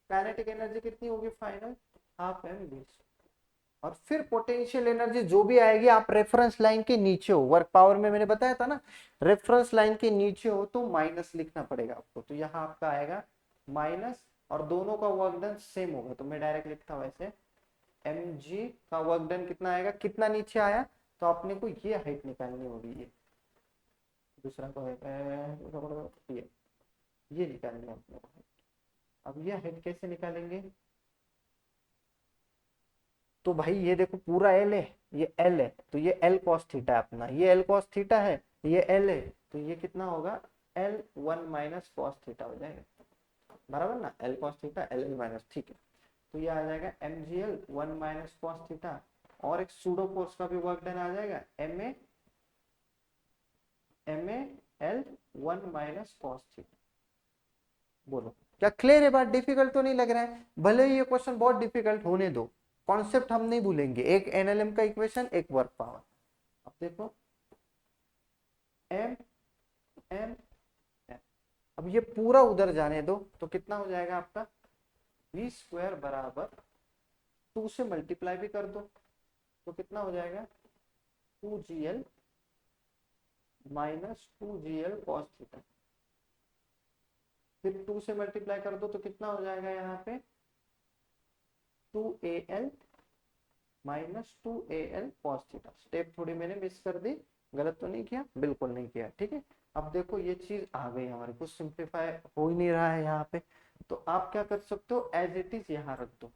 काइनेटिक एनर्जी कितनी होगी फाइनल, हाफ एम वी। और फिर पोटेंशियल एनर्जी जो भी आएगी, आप रेफरेंस लाइन के नीचे हो, वर्क पावर में मैंने बताया था ना, रेफरेंस लाइन के नीचे हो तो माइनस लिखना पड़ेगा आपको, तो यहाँ आपका आएगा माइनस, और दोनों का वर्क डन सेम होगा, तो मैं डायरेक्ट लिखता हूँ ऐसे, mg का वर्क डन कितना आएगा, कितना नीचे आया, तो अपने को ये हाइट निकालनी होगी, ये दूसरा को है ये निकालनी है अपने को। अब ये हाइट कैसे निकालेंगे, तो भाई ये देखो पूरा एल है, ये एल है, तो ये एल कॉस थीटा है अपना, ये एल कॉस थीटा है, ये एल है, तो ये कितना होगा, l one minus cos theta हो जाएगा, बराबर ना, l cos theta l l minus, ठीक है। तो ये आ जाएगा M g l one minus cos theta, और एक सूडो फोर्स का भी वर्क डन आ जाएगा, m a l one minus cos theta. बोलो क्या क्लियर है बात, डिफिकल्ट तो नहीं लग रहा है, भले ही ये क्वेश्चन बहुत डिफिकल्ट होने दो, कॉन्सेप्ट हम नहीं भूलेंगे, एक एनएलएम का इक्वेशन एक वर्क पावर। अब देखो एम एम एम, अब ये पूरा उधर जाने दो, तो कितना हो जाएगा आपका, वी स्क्वायर बराबर 2 से मल्टीप्लाई भी कर दो, तो कितना हो जाएगा, 2gl minus 2gl cos theta, फिर 2 से मल्टीप्लाई कर दो तो कितना हो जाएगा यहाँ पे, 2al minus 2al cos theta. Step थोड़ी मैंने मिस कर दी, गलत तो नहीं किया, बिल्कुल नहीं किया, ठीक है। अब देखो ये चीज आ गई हमारे, कुछ सिंप्लीफाई हो ही नहीं रहा है यहाँ पे, तो आप क्या कर सकते हो, एज इट इज यहाँ रख दो।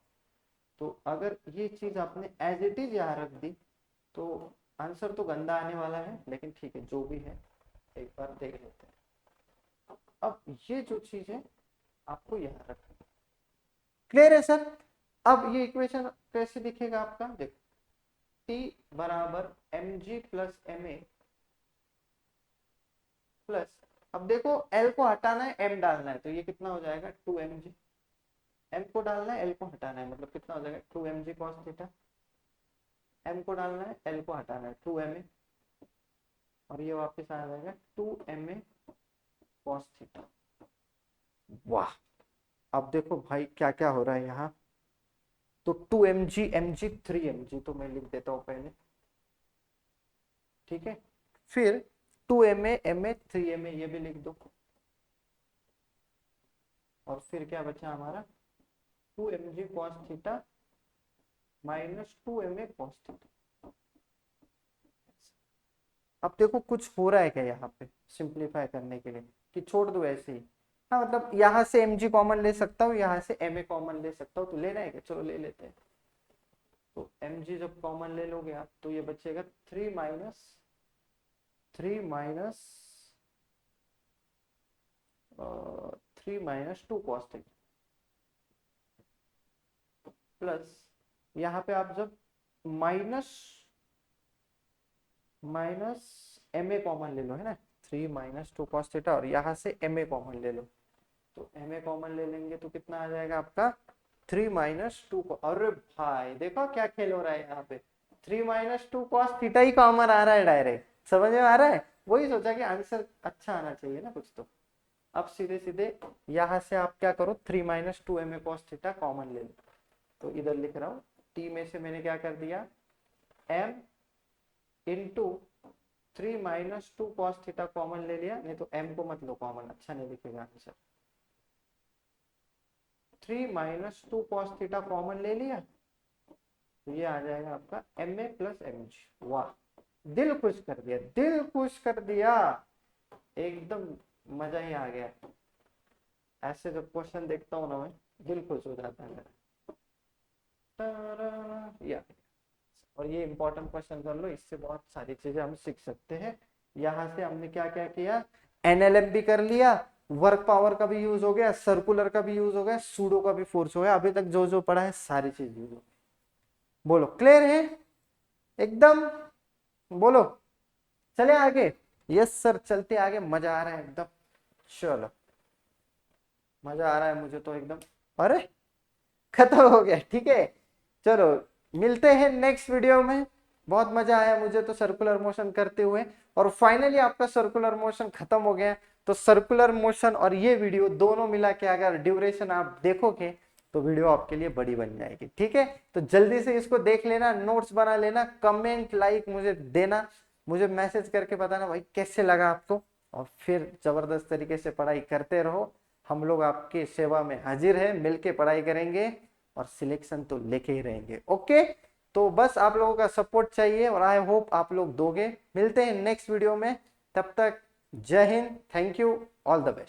तो अगर ये चीज आपने एज इट इज यहाँ रख दी, तो आंसर तो गंदा आने वाला है, लेकिन ठीक है जो भी है एक बार देख लेते हैं। अब ये जो चीज है आपको यहाँ रखना, क्लियर है सर। अब ये इक्वेशन कैसे दिखेगा आपका, देखो टी बराबर m ji plus M A plus, अब देखो एल को हटाना है एम डालना है, तो ये कितना हो जाएगा, 2mg, एम को डालना है एल को हटाना है, मतलब कितना हो जाएगा, 2mg कॉस थीटा, एम को डालना है एल को हटाना है, 2ma, और ये वापस आ जाएगा 2ma कॉस थीटा। वाह, अब देखो भाई क्या क्या हो रहा है यहाँ, तो 2mg mg 3mg, तो मैं लिख देता हूँ पहले, ठीक है, फिर 2ma ma 3ma ये भी लिख दो, और फिर क्या बचा हमारा, 2mg cos theta minus 2ma cos theta. अब देखो कुछ हो रहा है क्या यहाँ पे सिंप्लीफाई करने के लिए, कि छोड़ दो ऐसे ही, हाँ मतलब यहाँ से mg कॉमन ले सकता हूँ, यहाँ से ma कॉमन ले सकता हूँ, तो लेना है क्या? चलो ले लेते हैं। तो mg जब कॉमन ले लोगे आप तो ये बचेगा 3 माइनस 2 कॉस थीटा प्लस यहाँ पे आप जब माइनस एम ए कॉमन ले लो, है ना, 3 माइनस 2 कॉस थीटा, और यहाँ से एम ए कॉमन ले लो, तो एम ए कॉमन ले लेंगे तो कितना आ जाएगा आपका 3 माइनस 2। अरे भाई देखो क्या खेल हो रहा है यहाँ पे, 3 माइनस 2 कॉस थीटा ही कॉमन आ रहा है डायरेक्ट, समझ में आ रहा है? वही सोचा कि आंसर अच्छा आना चाहिए ना कुछ। तो अब सीधे सीधे यहाँ से आप क्या करो, 3 minus 2 m a cos theta common ले लो, तो इधर लिख रहा हूँ टी में से मैंने क्या कर दिया m into 3 minus 2 cos theta common ले लिया, नहीं तो m को मत लो कॉमन, अच्छा नहीं लिखेगा answer. 3 minus 2 cos theta common ले लिया तो ये आ जाएगा आपका एम ए प्लस एम जी। वाह, दिल खुश कर दिया, दिल खुश कर दिया, एकदम मजा ही आ गया। ऐसे जब क्वेश्चन देखता हूँ ना मैं, दिल खुश हो जाता है मेरा। या और ये इंपॉर्टेंट क्वेश्चन कर लो, इससे बहुत सारी चीजें हम सीख सकते हैं। यहाँ से हमने क्या क्या किया, एनएलएम भी कर लिया, वर्क पावर का भी यूज हो गया, सर्कुलर का भी यूज हो गया, सूडो का भी फोर्स हो गया, अभी तक जो जो पढ़ा है सारी चीज यूज हो गई। बोलो क्लियर है एकदम? बोलो चले आगे। यस सर चलते आगे, मजा आ रहा है एकदम, चलो मजा आ रहा है मुझे तो एकदम। अरे खत्म हो गया, ठीक है चलो मिलते हैं नेक्स्ट वीडियो में। बहुत मजा आया मुझे तो सर्कुलर मोशन करते हुए, और फाइनली आपका सर्कुलर मोशन खत्म हो गया। तो सर्कुलर मोशन और ये वीडियो दोनों मिला के अगर ड्यूरेशन आप देखोगे तो वीडियो आपके लिए बड़ी बन जाएगी, ठीक है? तो जल्दी से इसको देख लेना, नोट्स बना लेना, कमेंट लाइक मुझे देना, मुझे मैसेज करके बताना भाई कैसे लगा आपको, और फिर जबरदस्त तरीके से पढ़ाई करते रहो। हम लोग आपकी सेवा में हाजिर है, मिलके पढ़ाई करेंगे और सिलेक्शन तो लेके ही रहेंगे। ओके, तो बस आप लोगों का सपोर्ट चाहिए और आई होप आप लोग दोगे। मिलते हैं नेक्स्ट वीडियो में, तब तक जय Hind, thank you, all the best.